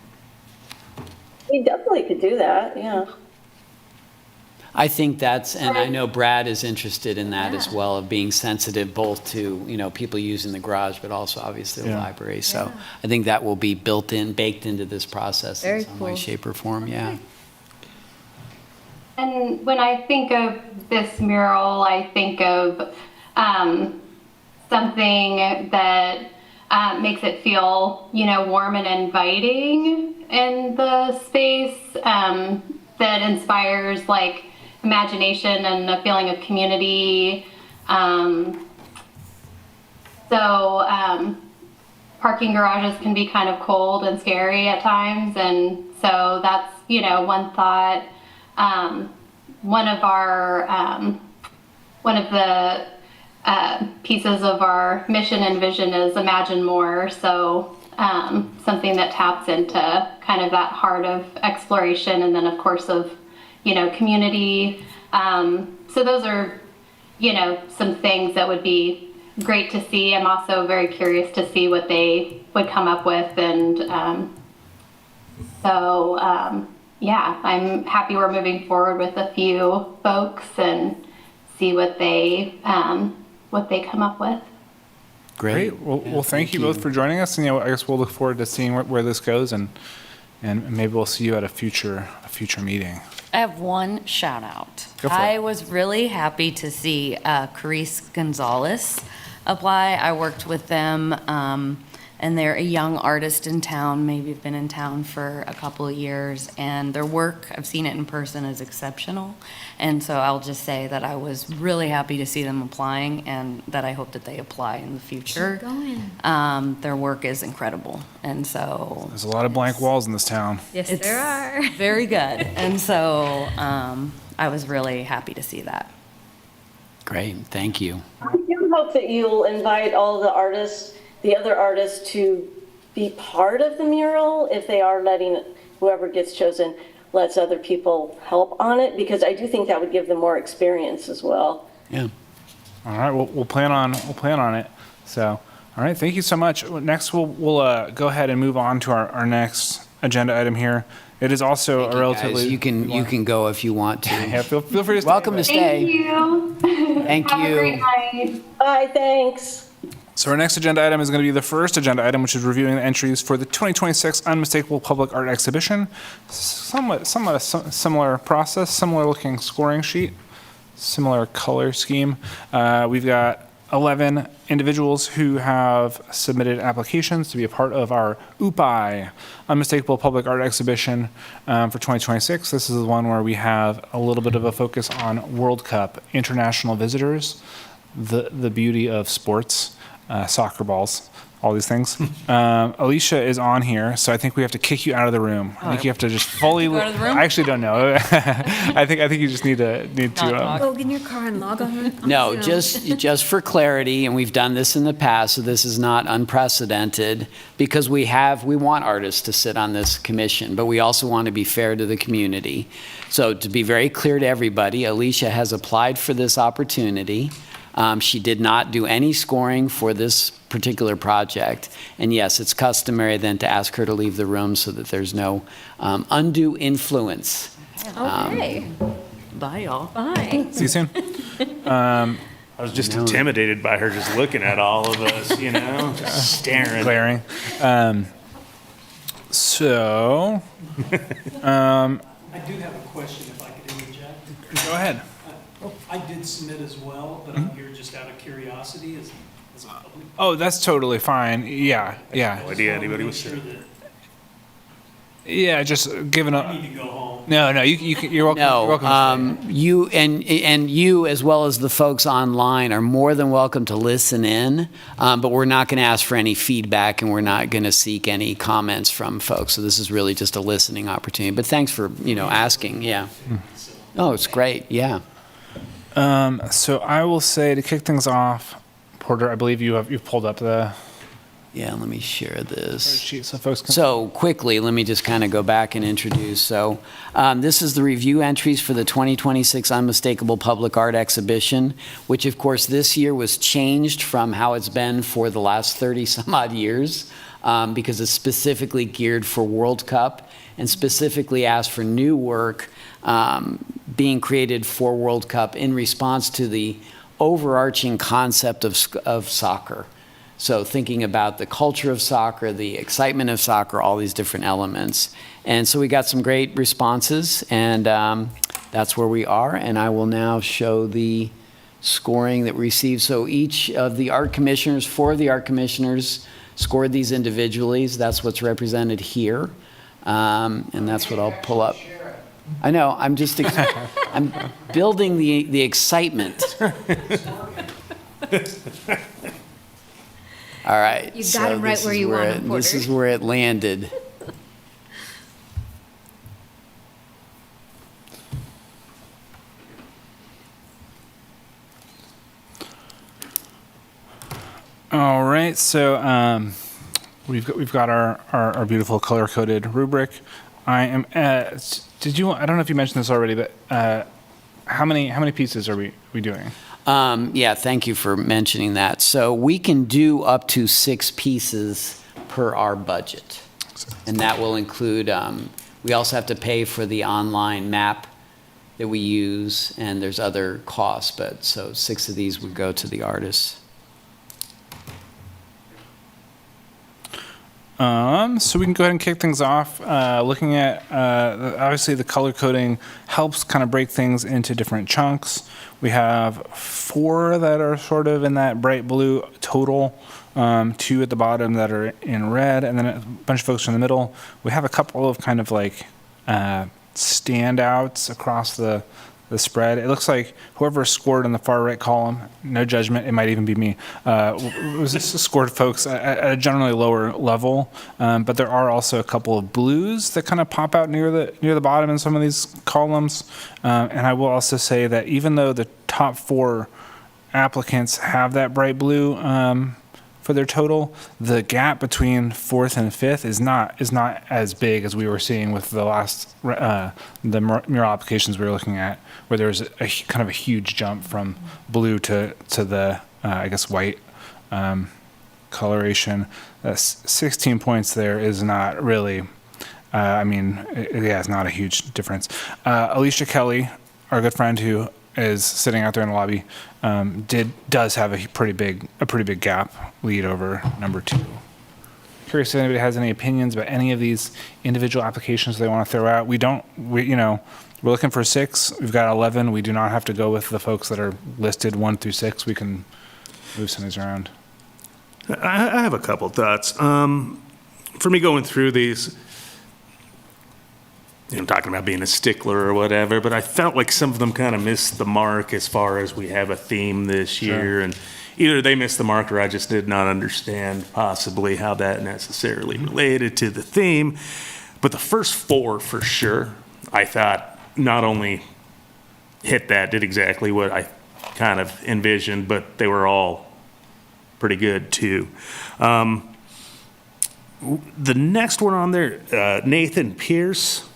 We definitely could do that, yeah. I think and I know Brad is interested in that as well, of being sensitive both to, people using the garage, but also obviously the library. So I think that will be baked into this process Very in some way, cool. shape, or form, yeah. And when I think of this mural, I think of something that makes it feel, warm and inviting in the space, that inspires imagination and a feeling of community. Parking garages can be kind of cold and scary at times, and so that's one thought. One of the pieces of our mission and vision is Imagine More, so something that taps into kind of that heart of exploration, and then of course of community. So those are some things that would be great to see. I'm also very curious to see what they would come up with, and yeah, I'm happy we're moving forward with a few folks and see what they come up with. Great. Well, thank you both for joining us, and I guess we'll look forward to seeing where this goes, and maybe we'll see you at a future meeting. I have one shout out. Go for it. I was really happy to see Carice Gonzalez apply. I worked with them, and they're a young artist in town, maybe have been in town for a couple of years, and their work, I've seen it in person, is exceptional. And so I'll just say that I was really happy to see them applying, and that I hope that they apply in the future. Their work is incredible, and so. There's a lot of blank walls in this town. Yes, It's there are. very good. And so I was really happy to see that. Great, thank you. I do hope that you'll invite all the other artists to be part of the mural if they are letting, whoever gets chosen, lets other people help on it, because I do think that would give them more experience as well. Yeah. All right, we'll plan on it. So, all right, thank you so much. Next, we'll go ahead and move on to our next agenda item here. It is also a relatively. Guys, you can go if you want to. Yeah, feel free to stay. Welcome to Thank stay. you. Thank Have you. a great night. Bye, thanks. So our next agenda item is going to be the first agenda item, which is reviewing the entries for the 2026 Unmistakable Public Art Exhibition. Somewhat similar process, similar looking scoring sheet, similar color scheme. We've got 11 individuals who have submitted applications to be a part of our UPI, Unmistakable Public Art Exhibition, for 2026. This is the one where we have a little bit of a focus on World Cup, international visitors, the beauty of sports, soccer balls, all these things. Alicia is on here, so I think we have to kick you out of the room. I think you have to just fully. Go out of the room? I actually don't know. I think you just need to. Go get in your car and log on. No, just for clarity, and we've done this in the past, so this is not unprecedented, because we want artists to sit on this commission, but we also want to be fair to the community. So to be very clear to everybody, Alicia has applied for this opportunity. She did not do any scoring for this particular project. And yes, it's customary then to ask her to leave the room so that there's no undue influence. Okay. Bye, y'all. Bye. See you soon. I was just intimidated by her just looking at all of us, just staring. Glaring. So, I do have a question if I could interject. go ahead. I did submit as well, but I'm here just out of curiosity as a public. Oh, that's totally fine. Yeah. No idea anybody was Sure sure. that Yeah, just giving I up. need to go home. No, you're welcome. No, you're welcome to stay. you and you, as well as the folks online, are more than welcome to listen in, but we're not going to ask for any feedback, and we're not going to seek any comments from folks. So this is really just a listening opportunity. But thanks for asking. Yeah. Oh, it's great. Yeah. So I will say to kick things off, Porter, I believe you've pulled up the Yeah, let me share this. sheet so folks can. So quickly, let me just kind of go back and introduce. So this is the review entries for the 2026 Unmistakable Public Art Exhibition, which of course this year was changed from how it's been for the last 30 some odd years, because it's specifically geared for World Cup and specifically asked for new work being created for World Cup in response to the overarching concept of soccer. So thinking about the culture of soccer, the excitement of soccer, all these different elements. And so we got some great responses, and that's where we are. And I will now show the scoring that we received. So each of the art commissioners, 4 of the art commissioners, scored these individually. That's what's represented here. And that's what I'll pull up. I know, I'm just, I'm building the excitement. All right. You got him right where you want him, This Porter. is where it landed. All right, so we've got our beautiful color-coded rubric. I am. I don't know if you mentioned this already, but how many pieces are we doing? Yeah, thank you for mentioning that. So we can do up to 6 pieces per our budget. And that will include, we also have to pay for the online map that we use, and there's other costs, but so 6 of these would go to the artists. So we can go ahead and kick things off. Looking at, obviously the color coding helps kind of break things into different chunks. We have 4 that are sort of in that bright blue total, 2 at the bottom that are in red, and then a bunch of folks in the middle. We have a couple of kind of like standouts across the spread. It looks like whoever scored in the far right column, no judgment, it might even be me, scored folks at a generally lower level. But there are also a couple of blues that kind of pop out near the bottom in some of these columns. And I will also say that even though the top 4 applicants have that bright blue for their total. The gap between fourth and fifth is not as big as we were seeing with the last the mural applications we were looking at, where there was a kind of a huge jump from blue to the I guess white coloration. 16 points there is not really. It's not a huge difference. Alicia Kelly, our good friend who is sitting out there in the lobby, does have a pretty big gap lead over number 2. Curious if anybody has any opinions about any of these individual applications they want to throw out. We're looking for 6. We've got 11. We do not have to go with the folks that are listed 1 through 6. We can move some of these around. I have a couple thoughts. For me, going through these, I'm talking about being a stickler or whatever, but I felt like some of them kind of missed the mark as far as we have a theme this year, and either they missed the mark or I just did not understand possibly how that necessarily related to the theme. But the first 4 for sure, I thought not only did exactly what I kind of envisioned, but they were all pretty good too. The next one on there, Nathan Pierce.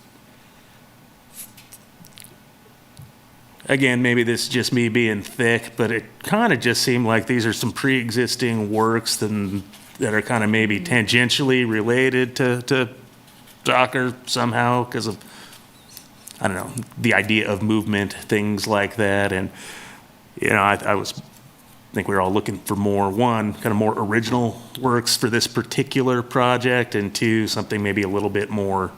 Again, maybe this is just me being thick, but it kind of just seemed like these are some pre-existing works that are kind of maybe tangentially related to soccer somehow because of, I don't know, the idea of movement, things like that. And, I think we were all looking for more, 1, kind of more original works for this particular project, and 2, something maybe a little bit more,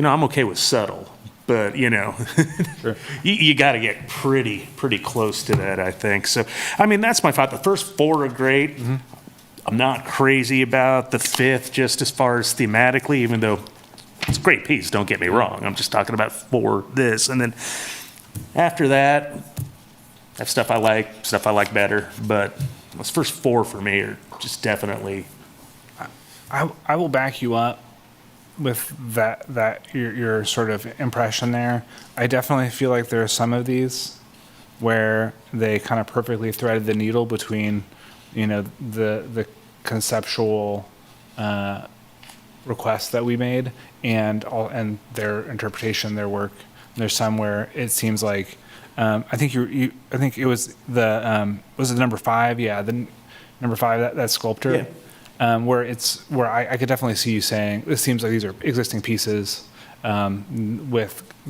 I'm okay with subtle. But, Sure. you got to get pretty close to that, I think. So, that's my thought. The first 4 are great. Mm-hmm. I'm not crazy about the 5th, just as far as thematically, even though it's a great piece, don't get me wrong. I'm just talking about for this. And then after that, I have stuff I like better. But those first 4 for me are just definitely. I will back you up with that your sort of impression there. I definitely feel like there are some of these where they kind of perfectly threaded the needle between, the conceptual requests that we made and their interpretation, their work. There's some where it seems like I think it was was it number 5? Yeah, the number 5, that sculptor. Yeah. Where I could definitely see you saying, this seems like these are existing pieces that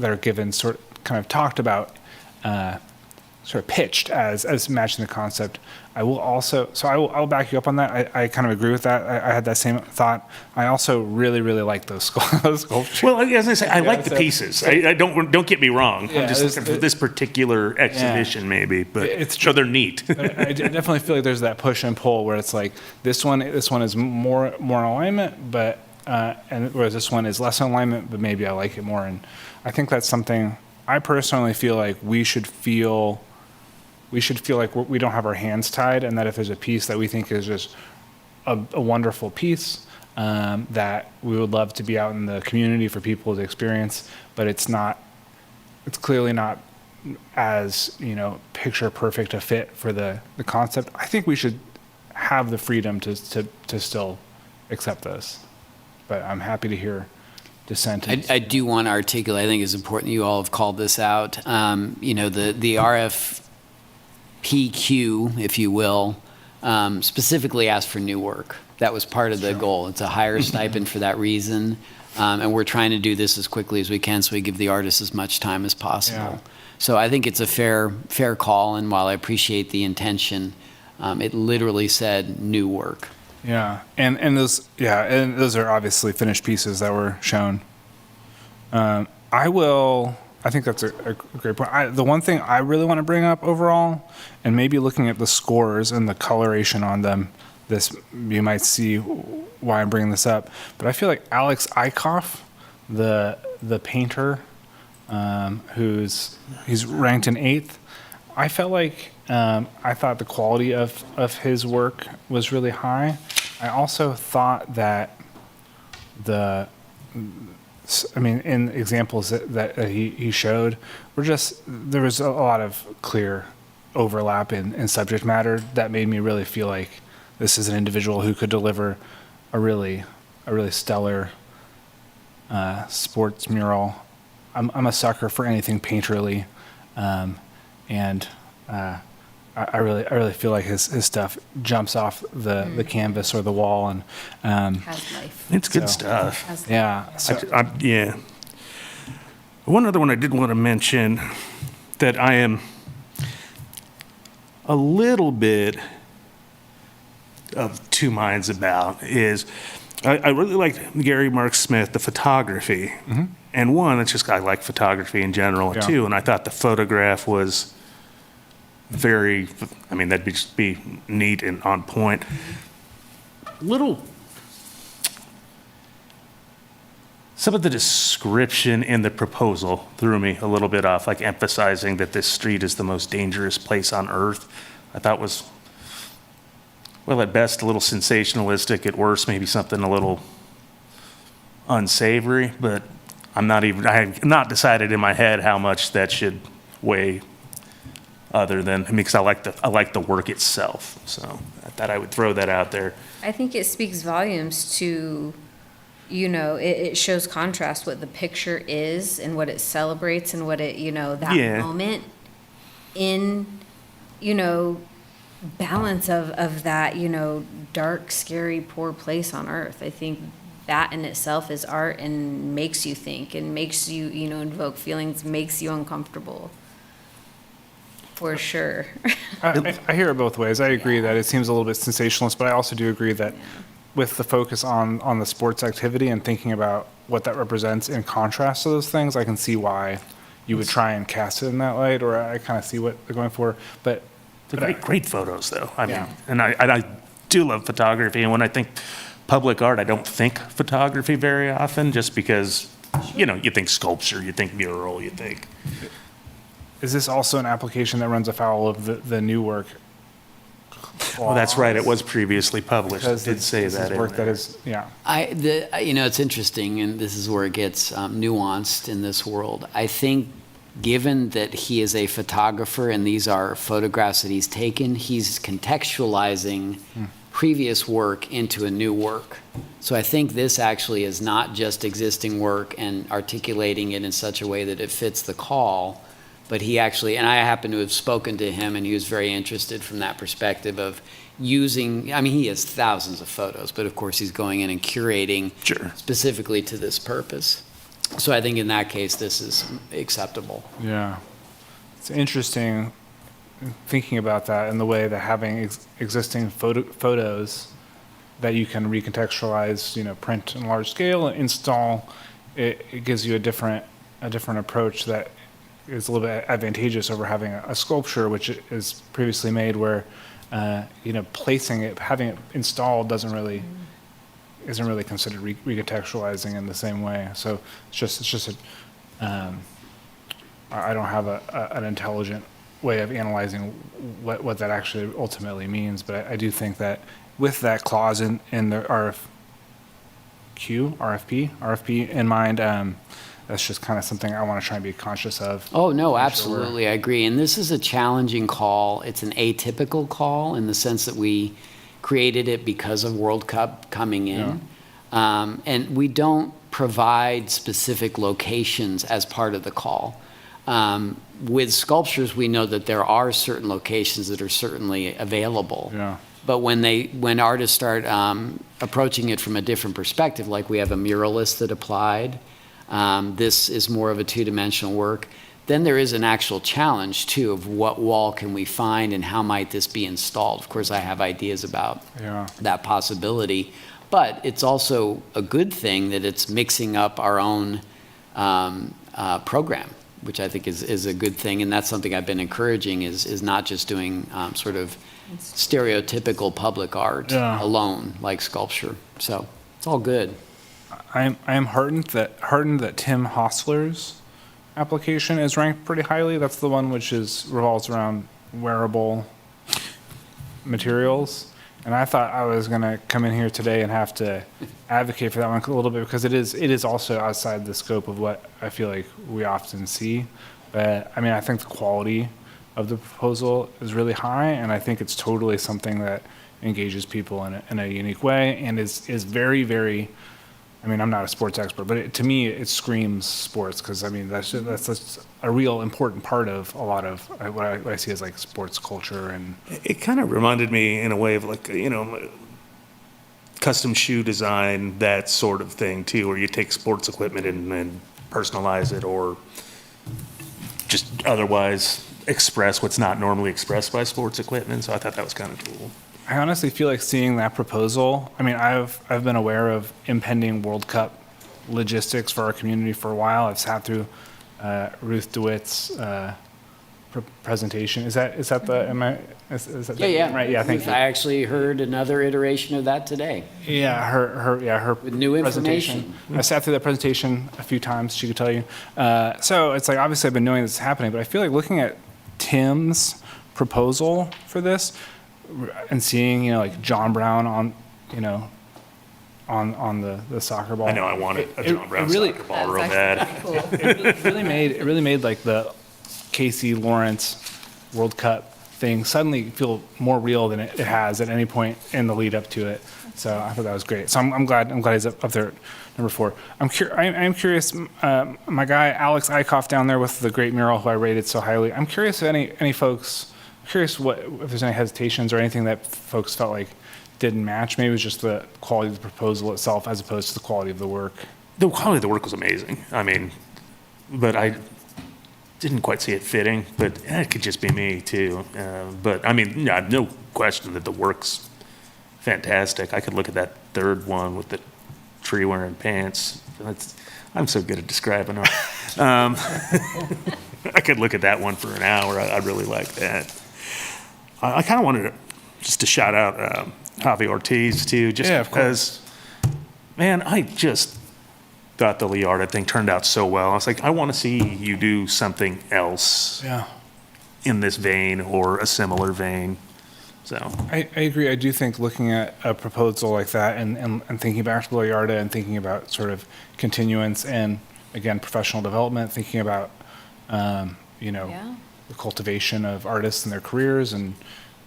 are given kind of talked about, sort of pitched as matching the concept. I will back you up on that. I kind of agree with that. I had that same thought. I also really, really like those sculptures. Well, as I say, I like the pieces. I don't get me wrong. Yeah, I'm just looking for this particular exhibition, maybe, but it's so they're neat. I definitely feel like there's that push and pull where it's like this one is more in alignment, but and whereas this one is less in alignment, but maybe I like it more. And I think that's something I personally feel like we should feel like we don't have our hands tied, and that if there's a piece that we think is just a wonderful piece that we would love to be out in the community for people to experience, but it's clearly not as picture perfect a fit for the concept. I think we should have the freedom to still accept this, but I'm happy to hear dissent. I do want to articulate, I think it's important you all have called this out, the RFPQ, if you will, specifically asked for new work. That was part of the goal. It's a higher stipend for that reason, and we're trying to do this as quickly as we can so we give the artists as much time as possible. Yeah. So I think it's a fair call, and while I appreciate the intention, it literally said new work. Yeah, and those are obviously finished pieces that were shown. I think that's a great point. The one thing I really want to bring up overall, and maybe looking at the scores and the coloration on them, you might see why I'm bringing this up. But I feel like Alex Eichhoff, the painter, he's ranked in 8th. I felt like I thought the quality of his work was really high. I also thought that in examples that he showed, there was a lot of clear overlap in subject matter that made me really feel like this is an individual who could deliver a really stellar sports mural. I'm a sucker for anything painterly, and I really feel like his stuff jumps off the canvas or the wall, and Has life. It's good So- stuff. Has life. yeah. So Yeah. One other one I did want to mention that I am a little bit of two minds about is I really like Gary Mark Smith, the photography. And one, it's just I like photography in general Yeah. too. And I thought the photograph was very, I mean, that'd just be neat and on point. Some of the description in the proposal threw me a little bit off, like emphasizing that this street is the most dangerous place on earth. I thought was, well, at best, a little sensationalistic, at worst, maybe something a little unsavory, but I have not decided in my head how much that should weigh other than, I mean, because I like the work itself. So I thought I would throw that out there. I think it speaks volumes to, it shows contrast what the picture is and what it celebrates and what it, that Yeah. moment in, balance of that, dark, scary, poor place on earth. I think that in itself is art and makes you think and makes you, invoke feelings, makes you uncomfortable. For sure. I hear it both ways. I agree that it seems a little bit sensationalist, but I also do agree that with the focus on the sports activity and thinking about what that represents in contrast to those things, I can see why you would try and cast it in that light, or I kind of see what they're going for. But They're great photos, though. I mean, Yeah. and I do love photography, and when I think public art, I don't think photography very often, just because, you think sculpture, you think mural, you think. is this also an application that runs afoul of the new work? Well, that's right, it was previously published, it Because did say this is that in work that there. is, yeah. It's interesting, and this is where it gets nuanced in this world. I think, given that he is a photographer and these are photographs that he's taken, he's contextualizing previous work into a new work. So I think this actually is not just existing work and articulating it in such a way that it fits the call, but he actually, and I happen to have spoken to him, and he was very interested from that perspective of using, I mean, he has thousands of photos, but of course he's going in and curating Sure. specifically to this purpose. So I think in that case, this is acceptable. Yeah. It's interesting thinking about that and the way that having existing photos that you can recontextualize, print in large scale and install, it gives you a different approach that is a little bit advantageous over having a sculpture, which is previously made where, placing it, having it installed isn't really considered recontextualizing in the same way. So it's just I don't have an intelligent way of analyzing what that actually ultimately means, but I do think that with that clause in the RFP in mind, that's just kind of something I want to try and be conscious of. Oh, no, Make sure absolutely, I agree. And this is a challenging call. It's an atypical call in the sense that we created it because of World Cup coming in. And we don't provide specific locations as part of the call. With sculptures, we know that there are certain locations that are certainly available. Yeah. But when artists start approaching it from a different perspective, like we have a muralist that applied, this is more of a two-dimensional work, then there is an actual challenge, too, of what wall can we find and how might this be installed. Of course, I have ideas about that possibility, but it's also a good thing that it's mixing up our own program, which I think is a good thing, and that's something I've been encouraging, is not just doing sort of stereotypical public art alone, like sculpture. So it's all good. I am heartened that Tim Hostler's application is ranked pretty highly. That's the one which revolves around wearable materials. And I thought I was going to come in here today and have to advocate for that one a little bit, because it is also outside the scope of what I feel like we often see. But I mean, I think the quality of the proposal is really high, and I think it's totally something that engages people in a unique way and is very, very, I mean, I'm not a sports expert, but to me, it screams sports, because I mean, that's a real important part of a lot of what I see as like sports culture. And It kind of reminded me in a way of like, custom shoe design, that sort of thing too, where you take sports equipment and personalize it, or just otherwise express what's not normally expressed by sports equipment. So I thought that was kind of cool. I honestly feel like seeing that proposal, I mean, I've been aware of impending World Cup logistics for our community for a while. I've sat through Ruth DeWitt's presentation. Is that the Yeah. right? Yeah, thank you. I actually heard another iteration of that today. Yeah, her With new presentation. information. I sat through that presentation a few times, she could tell you. So it's like, obviously I've been knowing this is happening, but I feel like looking at Tim's proposal for this and seeing, like John Brown on, on the soccer ball. I know I wanted a John Brown really- soccer ball real bad. It really made like the Casey Lawrence World Cup thing suddenly feel more real than it has at any point in the lead up to it. So I thought that was great. So I'm glad he's up there at number 4. I'm curious, my guy Alex Eichhoff down there with the great mural, who I rated so highly. I'm curious if any folks, if there's any hesitations or anything that folks felt like didn't match. Maybe it was just the quality of the proposal itself as opposed to the quality of the work. The quality of the work was amazing. I mean, but I didn't quite see it fitting, but it could just be me too. But I mean, no question that the work's fantastic. I could look at that third one with the tree wearing pants. I'm so good at describing them. I could look at that one for an hour. I really like that. I kind of wanted just to shout out Javi Ortiz too, just because, man, I just thought the Liarda thing turned out so well. I was like, I want to see you do something else in this vein or a similar vein. So I agree. I do think looking at a proposal like that and thinking back to Liarda and thinking about sort of continuance and, again, professional development, thinking about, the cultivation of artists and their careers and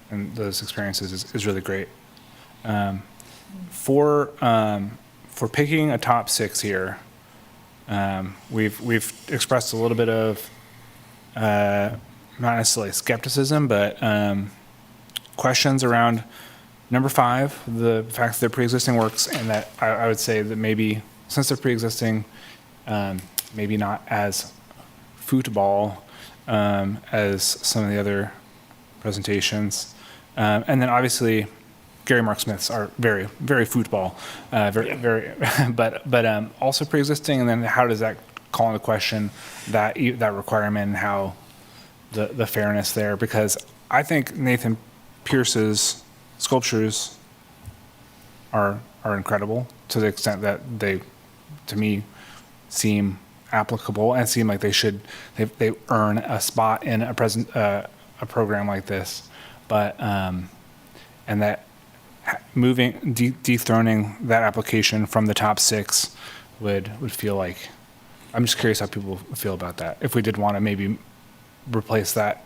those experiences is really great. For picking a top 6 here, we've expressed a little bit of not necessarily skepticism, but questions around number 5, the fact that they're pre-existing works, and that I would say that maybe since they're pre-existing, maybe not as football as some of the other presentations, and then obviously Gary Mark Smith's are very, very football, very, but also pre-existing. And then how does that call into question that requirement and how the fairness there? Because I think Nathan Pierce's sculptures are incredible to the extent that they, to me, seem applicable and seem like they earn a spot in a program like this, but and that dethroning that application from the top 6 would feel like, I'm just curious how people feel about that. If we did want to maybe replace that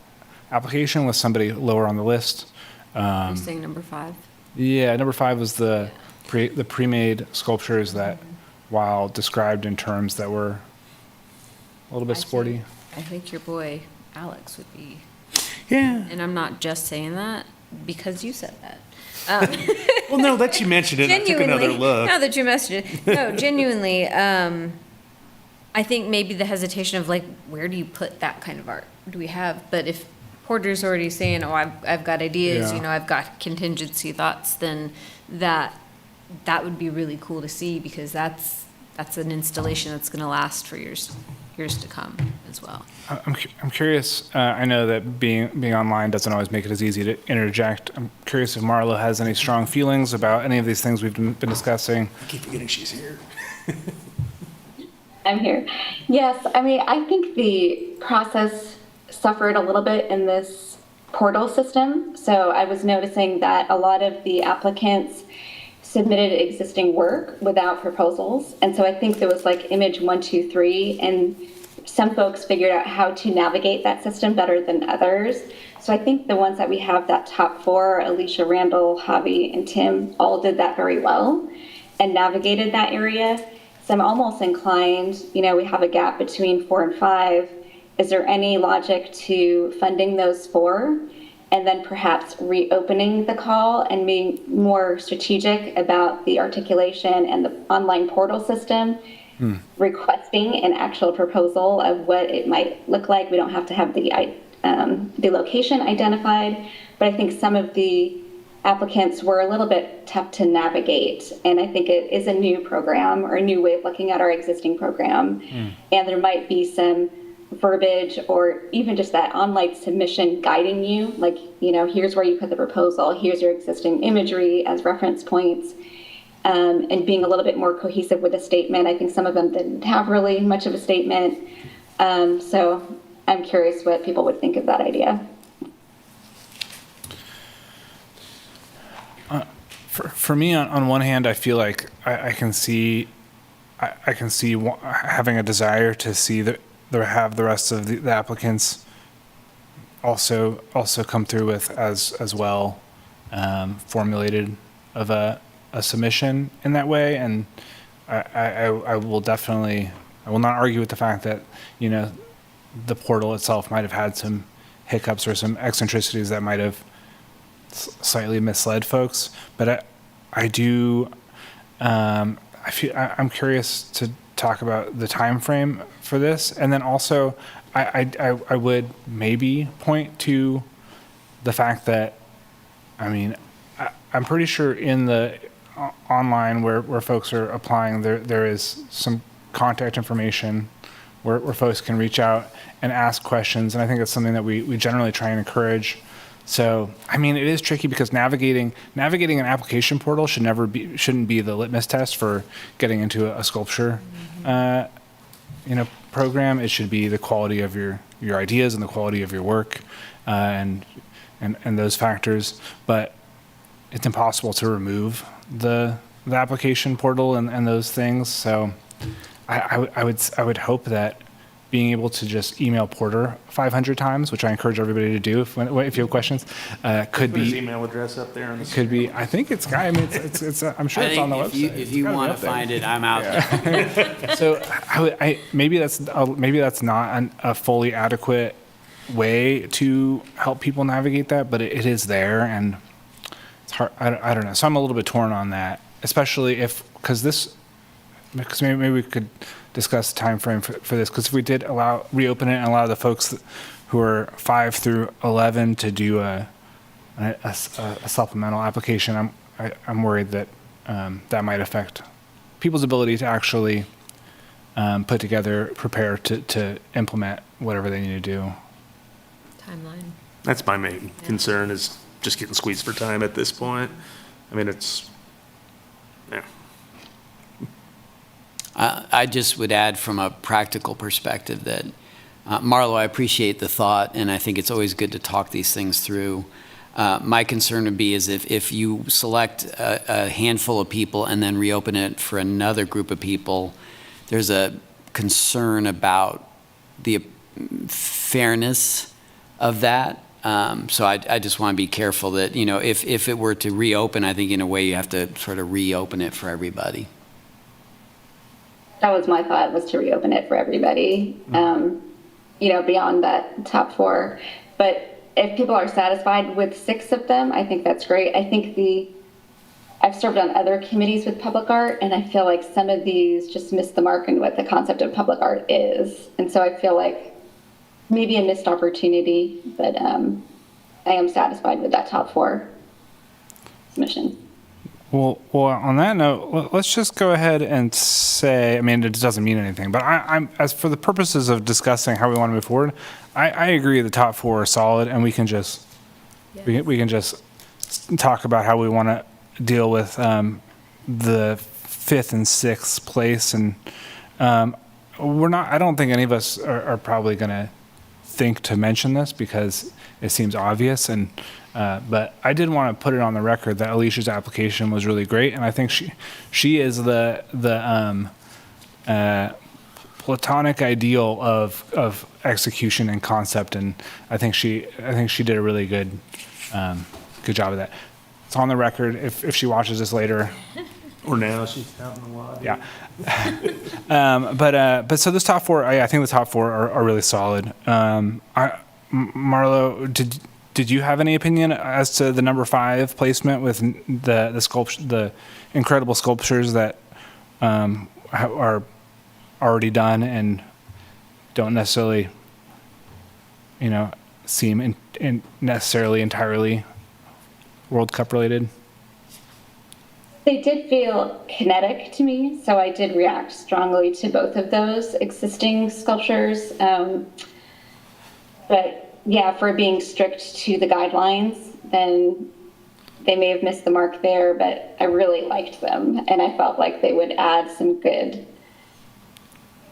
application with somebody lower on the list. You're saying number 5? Yeah, number 5 was the pre-made sculptures that, while described in terms that were a little bit sporty. I think your boy Alex would be. yeah. And I'm not just saying that because you said that. Well, no, that you mentioned it. I took another look. Now that you mentioned it. No, genuinely, I think maybe the hesitation of like, where do you put that kind of art? Do we have? But if Porter's already saying, oh, I've got ideas, Yeah. I've got contingency thoughts, then that would be really cool to see, because that's an installation that's going to last for years to come as well. I'm curious, I know that being online doesn't always make it as easy to interject. I'm curious if Marlo has any strong feelings about any of these things we've been discussing. I keep forgetting she's here. I'm here. Yes, I mean, I think the process suffered a little bit in this portal system. So I was noticing that a lot of the applicants submitted existing work without proposals. And so I think there was like image 1, 2, 3, and some folks figured out how to navigate that system better than others. So I think the ones that we have, that top 4, Alicia, Randall, Javi, and Tim, all did that very well and navigated that area. So I'm almost inclined, we have a gap between 4 and 5. Is there any logic to funding those 4 and then perhaps reopening the call and being more strategic about the articulation and the online portal system, requesting an actual proposal of what it might look like? We don't have to have the location identified, but I think some of the applicants were a little bit tough to navigate. And I think it is a new program or a new way of looking at our existing program. And there might be some verbiage or even just that online submission guiding you, like, here's where you put the proposal, here's your existing imagery as reference points, and being a little bit more cohesive with a statement. I think some of them didn't have really much of a statement. So I'm curious what people would think of that idea. For me, on one hand, I feel like I can see having a desire to see have the rest of the applicants also come through with as well formulated of a submission in that way. And I will not argue with the fact that the portal itself might have had some hiccups or some eccentricities that might have slightly misled folks, but I'm curious to talk about the time frame for this, and then also I would maybe point to the fact that I'm pretty sure in the online where folks are applying there is some contact information where folks can reach out and ask questions, and I think that's something that we generally try and encourage. So, it is tricky because navigating an application portal shouldn't be the litmus test for getting into a sculpture, program. It should be the quality of your ideas and the quality of your work, and those factors. But it's impossible to remove the application portal and those things. So, I would hope that being able to just email Porter 500 times, which I encourage everybody to do if you have questions, could Put his be. email address up there on the Could be. I think it's. It's. I'm sure it's on the website. If you want to find it, I'm out there. So maybe that's not a fully adequate way to help people navigate that, but it is there, and it's hard. I don't know. So I'm a little bit torn on that, especially because maybe we could discuss the time frame for this, because if we did reopen it and allow the folks who are 5 through 11 to do a supplemental application, I'm worried that that might affect people's ability to actually prepare to implement whatever they need to do. Timeline. That's my main concern, is just getting squeezed for time at this point. I just would add from a practical perspective that, Marlo, I appreciate the thought, and I think it's always good to talk these things through. My concern would be is if you select a handful of people and then reopen it for another group of people, there's a concern about the fairness of that. So I just want to be careful that, if it were to reopen, I think in a way you have to sort of reopen it for everybody. That was my thought, was to reopen it for everybody, beyond that top 4. But if people are satisfied with 6 of them, I think that's great. I think I've served on other committees with public art, and I feel like some of these just miss the mark on what the concept of public art is. And so I feel like maybe a missed opportunity, but I am satisfied with that top 4 submission. Well, on that note, let's just go ahead and say, it doesn't mean anything, but I'm as for the purposes of discussing how we want to move forward, I agree the top 4 are solid, and we can just we can just talk about how we want to deal with the 5th and 6th place, and I don't think any of us are probably going to think to mention this because it seems obvious, and but I did want to put it on the record that Alicia's application was really great, and I think she is the platonic ideal of execution and concept, and I think she did a really good job of that. It's on the record if she watches this later. Or now she's out in the lobby. Yeah. But so those top four, I think the top four are really solid. Marlo, did you have any opinion as to the number 5 placement with the incredible sculptures that are already done and don't necessarily, seem necessarily entirely World Cup related? They did feel kinetic to me, so I did react strongly to both of those existing sculptures. But yeah, for being strict to the guidelines, then they may have missed the mark there, but I really liked them, and I felt like they would add some good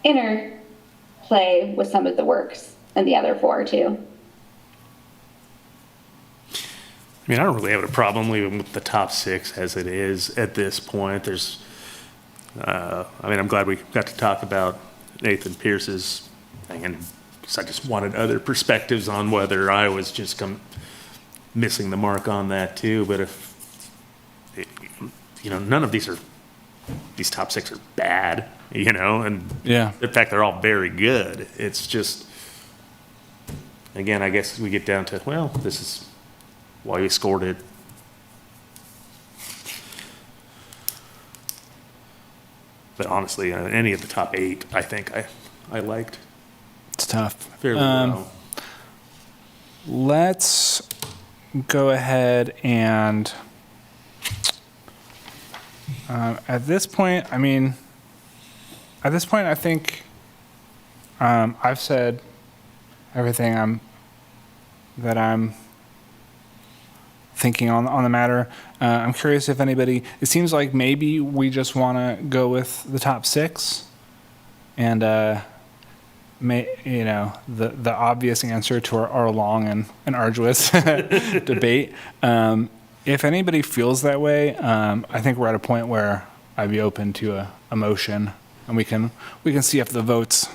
interplay with some of the works and the other 4 too. I mean, I don't really have a problem leaving with the top 6 as it is at this point. I'm glad we got to talk about Nathan Pierce's thing, and I just wanted other perspectives on whether I was just missing the mark on that too. But none of these top 6 are bad, and Yeah. in fact, they're all very good. It's just, again, I guess we get down to, well, this is why you scored it. But honestly, any of the top 8, I think I liked It's tough. fairly well. Let's go ahead and at this point, I think I've said everything I'm thinking on the matter. I'm curious if anybody. It seems like maybe we just want to go with the top 6, and the obvious answer to our long and arduous debate. If anybody feels that way, I think we're at a point where I'd be open to a motion, and we can see if the votes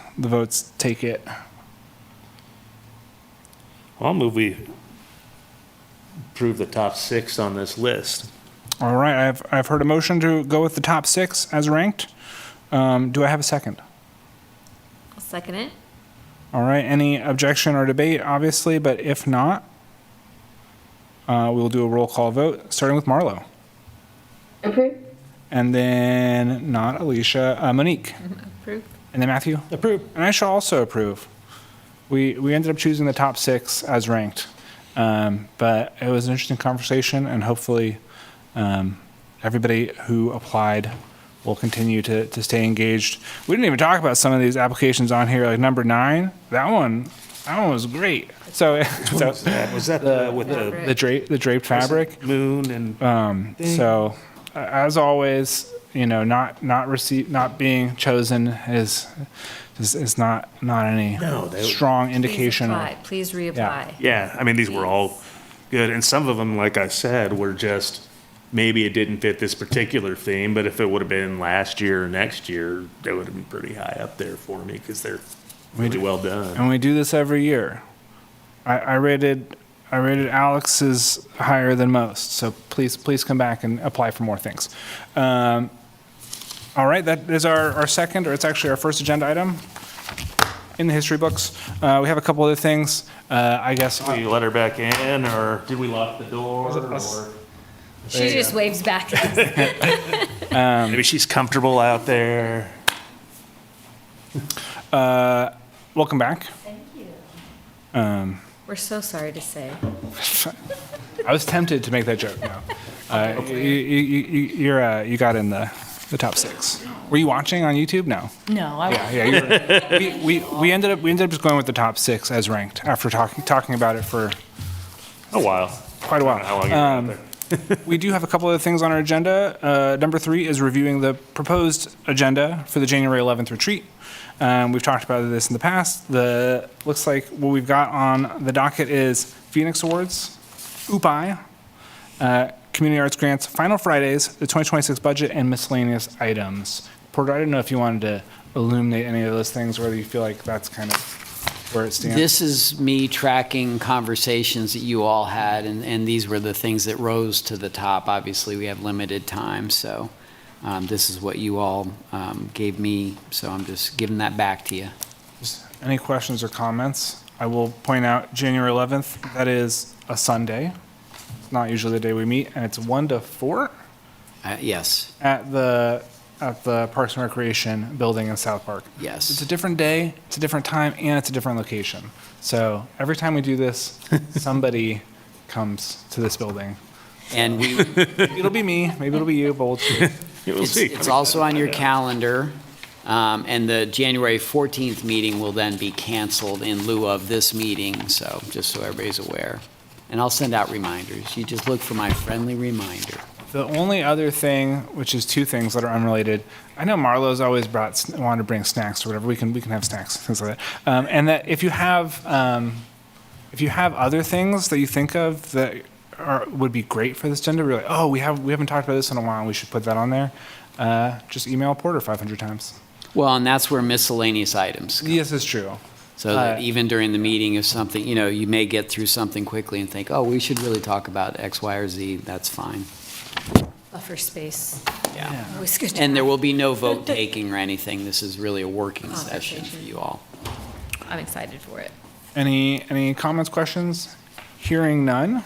take it. I'll move we approve the top 6 on this list. All right, I've heard a motion to go with the top 6 as ranked. Do I have a second? I'll second it. All right, any objection or debate, obviously, but if not, we'll do a roll call vote, starting with Marlo. Approved? And then not Alicia, Monique. Approved. And then Matthew? Approve. And I shall also approve. We ended up choosing the top 6 as ranked. But it was an interesting conversation, and hopefully everybody who applied will continue to stay engaged. We didn't even talk about some of these applications on here, like number 9. That one was great. So Was that with the draped fabric. moon and So as always, not being chosen is not any strong indication. Please reapply. Yeah, I mean, these were all good, and some of them, like I said, were just, maybe it didn't fit this particular theme, but if it would have been last year or next year, they would have been pretty high up there for me, because they're really well done. And we do this every year. I rated Alex's higher than most, so please come back and apply for more things. All right, that is our second, or it's actually our first agenda item in the history books. We have a couple other things. I guess. Did we let her back in, or did we lock the door? She just waves back at us. Maybe she's comfortable out there. Welcome back. Thank you. We're so sorry to say. I was tempted to make that joke. No, you got in the top 6. Were you watching on YouTube? No. No, I Yeah. We ended up just going with the top 6 as ranked after talking about it for A while. quite a while. How long you were out there? We do have a couple of things on our agenda. Number 3 is reviewing the proposed agenda for the January 11th retreat. We've talked about this in the past. Looks like what we've got on the docket is Phoenix Awards, UPI, Community Arts Grants, Final Fridays, the 2026 budget, and miscellaneous items. Porter, I didn't know if you wanted to illuminate any of those things, or whether you feel like that's kind of where it stands? This is me tracking conversations that you all had, and these were the things that rose to the top. Obviously, we have limited time, so this is what you all gave me, so I'm just giving that back to you. Any questions or comments? I will point out January 11th, that is a Sunday. It's not usually the day we meet, and it's 1 to 4 Yes, at the Parks and Recreation building in South Park. yes. It's a different day, it's a different time, and it's a different location. So every time we do this, somebody comes to this building. And we, Maybe it'll be me, maybe it'll be you, but we'll see. We'll it's, see. it's also on your calendar. And the January 14th meeting will then be canceled in lieu of this meeting, so just so everybody's aware. And I'll send out reminders. You just look for my friendly reminder. The only other thing, which is two things that are unrelated, I know Marlo's always wanted to bring snacks or whatever. We can have snacks, things like that. And that if you have other things that you think of that would be great for this agenda, we're like, oh, we haven't talked about this in a while. We should put that on there. Just email Porter 500 times. Well, and that's where miscellaneous items come. Yes, it's true. So that even during the meeting, if something, you may get through something quickly and think, oh, we should really talk about X, Y, or Z, that's fine. Buffer space. Yeah. Always good to And there have. will be no vote taking or anything. This is really a working session for you all. I'm excited for it. Any comments, questions? Hearing none.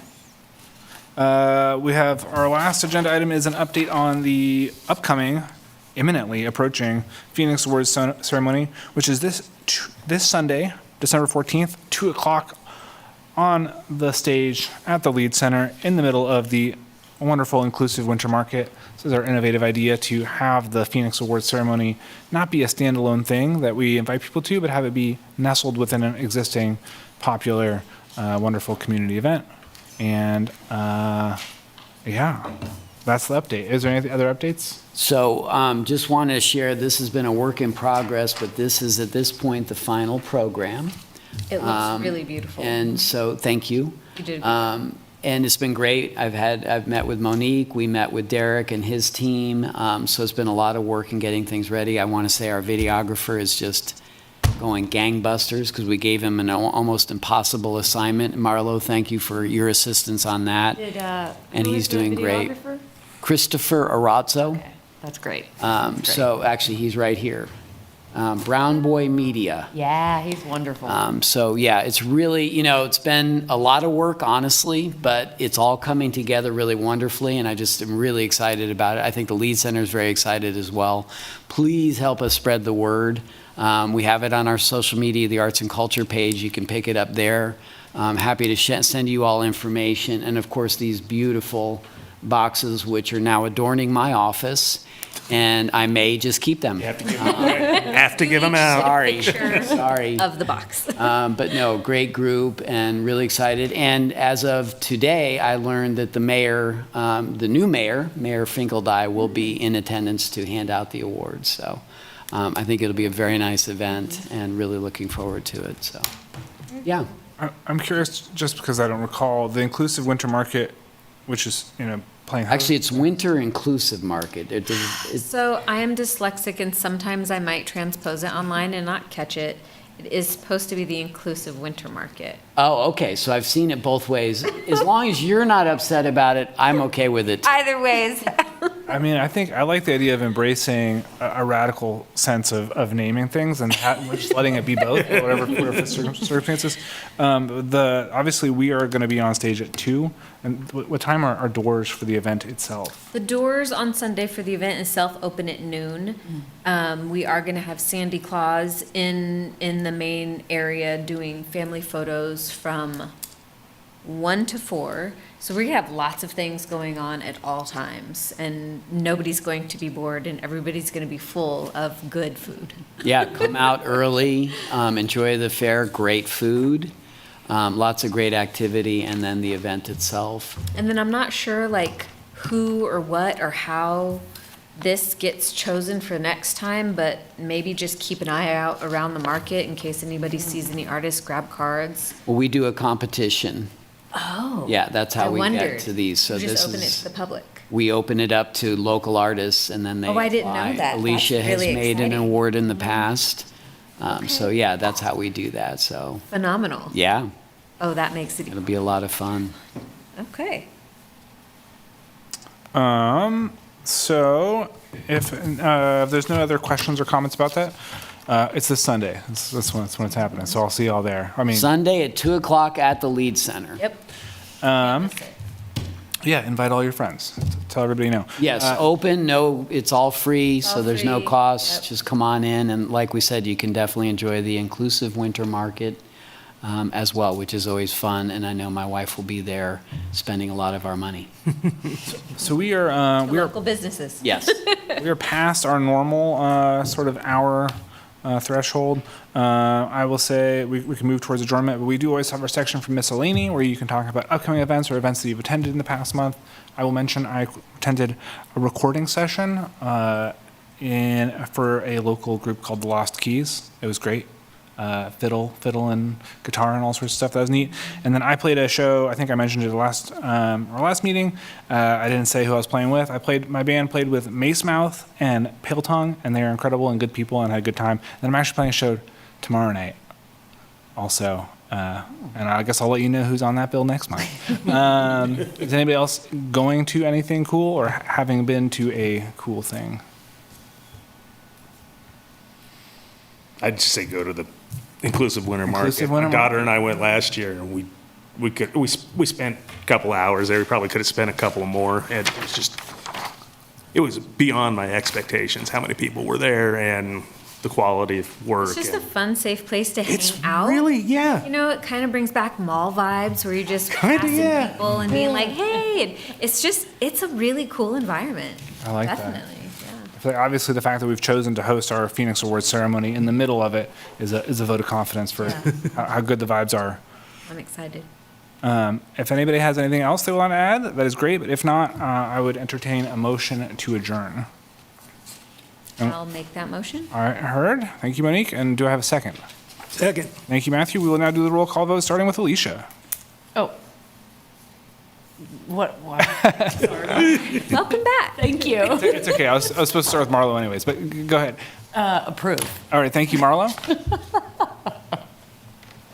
We have our last agenda item is an update on the upcoming, imminently approaching Phoenix Awards ceremony, which is this Sunday, December 14th, 2 o'clock on the stage at the Lead Center in the middle of the wonderful inclusive winter market. This is our innovative idea to have the Phoenix Awards ceremony not be a standalone thing that we invite people to, but have it be nestled within an existing popular, wonderful community event. And yeah, that's the update. Is there any other updates? So just wanted to share, this has been a work in progress, but this is at this point the final program. It looks really beautiful. And so, thank you. You did a good job. And it's been great. I've met with Monique, we met with Derek and his team. So it's been a lot of work in getting things ready. I want to say our videographer is just going gangbusters because we gave him an almost impossible assignment. Marlo, thank you for your assistance on that. And he's doing great. Christopher Arazzo. Okay, that's great. So actually, he's right here. Brown Boy Media. Yeah, he's wonderful. So yeah, it's really, it's been a lot of work, honestly, but it's all coming together really wonderfully, and I just am really excited about it. I think the Lead Center is very excited as well. Please help us spread the word. We have it on our social media, the Arts and Culture page. You can pick it up there. I'm happy to send you all information, and of course, these beautiful boxes, which are now adorning my office. And I may just keep them. You have to give them out. Sorry. Of the box. But no, great group and really excited. And as of today, I learned that the mayor, the new mayor, Mayor Finkeldye, will be in attendance to hand out the awards. So I think it'll be a very nice event and really looking forward to it. So, yeah. I'm curious, just because I don't recall, the inclusive winter market, which is, playing. Actually, it's Winter Inclusive Market. So I am dyslexic and sometimes I might transpose it online and not catch it. It is supposed to be the inclusive winter market. Oh, okay. So I've seen it both ways. As long as you're not upset about it, I'm okay with it. Either ways. I mean, I like the idea of embracing a radical sense of naming things and just letting it be both, whatever circumstances. Obviously, we are going to be on stage at 2. And what time are our doors for the event itself? The doors on Sunday for the event itself open at noon. We are going to have Sandy Claus in the main area doing family photos from 1 to 4. So we're going to have lots of things going on at all times, and nobody's going to be bored, and everybody's going to be full of good food. Yeah, come out early, enjoy the fair, great food, lots of great activity, and then the event itself. And then I'm not sure who or what or how this gets chosen for next time, but maybe just keep an eye out around the market in case anybody sees any artists, grab cards. Well, we do a competition. Oh. Yeah, that's how I we wondered. get to these. So You this just open it is to the public. we open it up to local artists, and then they Oh, I didn't know apply. that. Alicia That's has really made an exciting. award in the past. So yeah, that's how we do that. So Phenomenal. yeah, Oh, that makes it, it'll be a lot of fun. okay. So if there's no other questions or comments about that, it's this Sunday. That's when it's happening. So I'll see y'all there. I mean, Sunday at 2:00 at the Lead Center. Yep. yeah, invite all your friends. Tell everybody no. Yes, open, no, it's all free, so all there's no free, cost. yep. Just come on in, and like we said, you can definitely enjoy the inclusive winter market as well, which is always fun, and I know my wife will be there spending a lot of our money. So we are Local businesses. Yes. we are past our normal sort of hour threshold. I will say we can move towards adjournment, but we do always have our section for Miscellaneous, where you can talk about upcoming events or events that you've attended in the past month. I will mention I attended a recording session for a local group called the Lost Keys. It was great. Fiddle and guitar and all sorts of stuff. That was neat. And then I played a show. I think I mentioned it at our last meeting. I didn't say who I was playing with. My band played with Mace Mouth and Pale Tongue, and they are incredible and good people and had a good time. And I'm actually playing a show tomorrow night also. And I guess I'll let you know who's on that bill next month. Is anybody else going to anything cool or having been to a cool thing? I'd just say go to the inclusive winter Inclusive market. winter My daughter market. and I went last year, and we spent a couple hours there. We probably could have spent a couple more, and it was beyond my expectations how many people were there and the quality of work. It's just a and fun, safe place to hang it's out. really, yeah. You know, it kind of brings back mall vibes where you're just Kinda, passing yeah. people and being like, hey, and it's a really cool environment. I like that. Definitely, yeah. I feel like obviously the fact that we've chosen to host our Phoenix Awards ceremony in the middle of it is a vote of confidence for how good the vibes are. I'm excited. If anybody has anything else they want to add, that is great. But if not, I would entertain a motion to adjourn. I'll make that motion. All right, heard. Thank you, Monique. And do I have a second? Second. Thank you, Matthew. We will now do the roll call vote, starting with Alicia. Oh. What? Welcome back. Thank you. It's okay. I was supposed to start with Marlo anyways, but go ahead. Approve. All right, thank you, Marlo.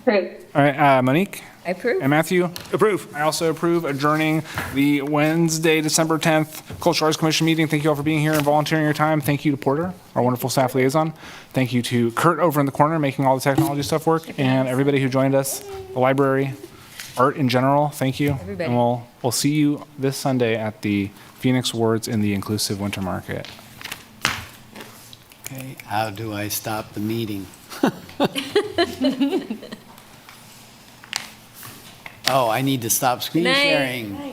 Approved. All right, Monique I approve. and Matthew. Approve. I also approve adjourning the Wednesday, December 10th Cultural Arts Commission meeting. Thank you all for being here and volunteering your time. Thank you to Porter, our wonderful staff liaison. Thank you to Kurt over in the corner making all the technology stuff work, and everybody who joined us, the library, art in general. Thank you. Everybody. And we'll see you this Sunday at the Phoenix Awards in the Inclusive Winter Market. Okay, how do I stop the meeting? Oh, I need to stop screen Night. sharing.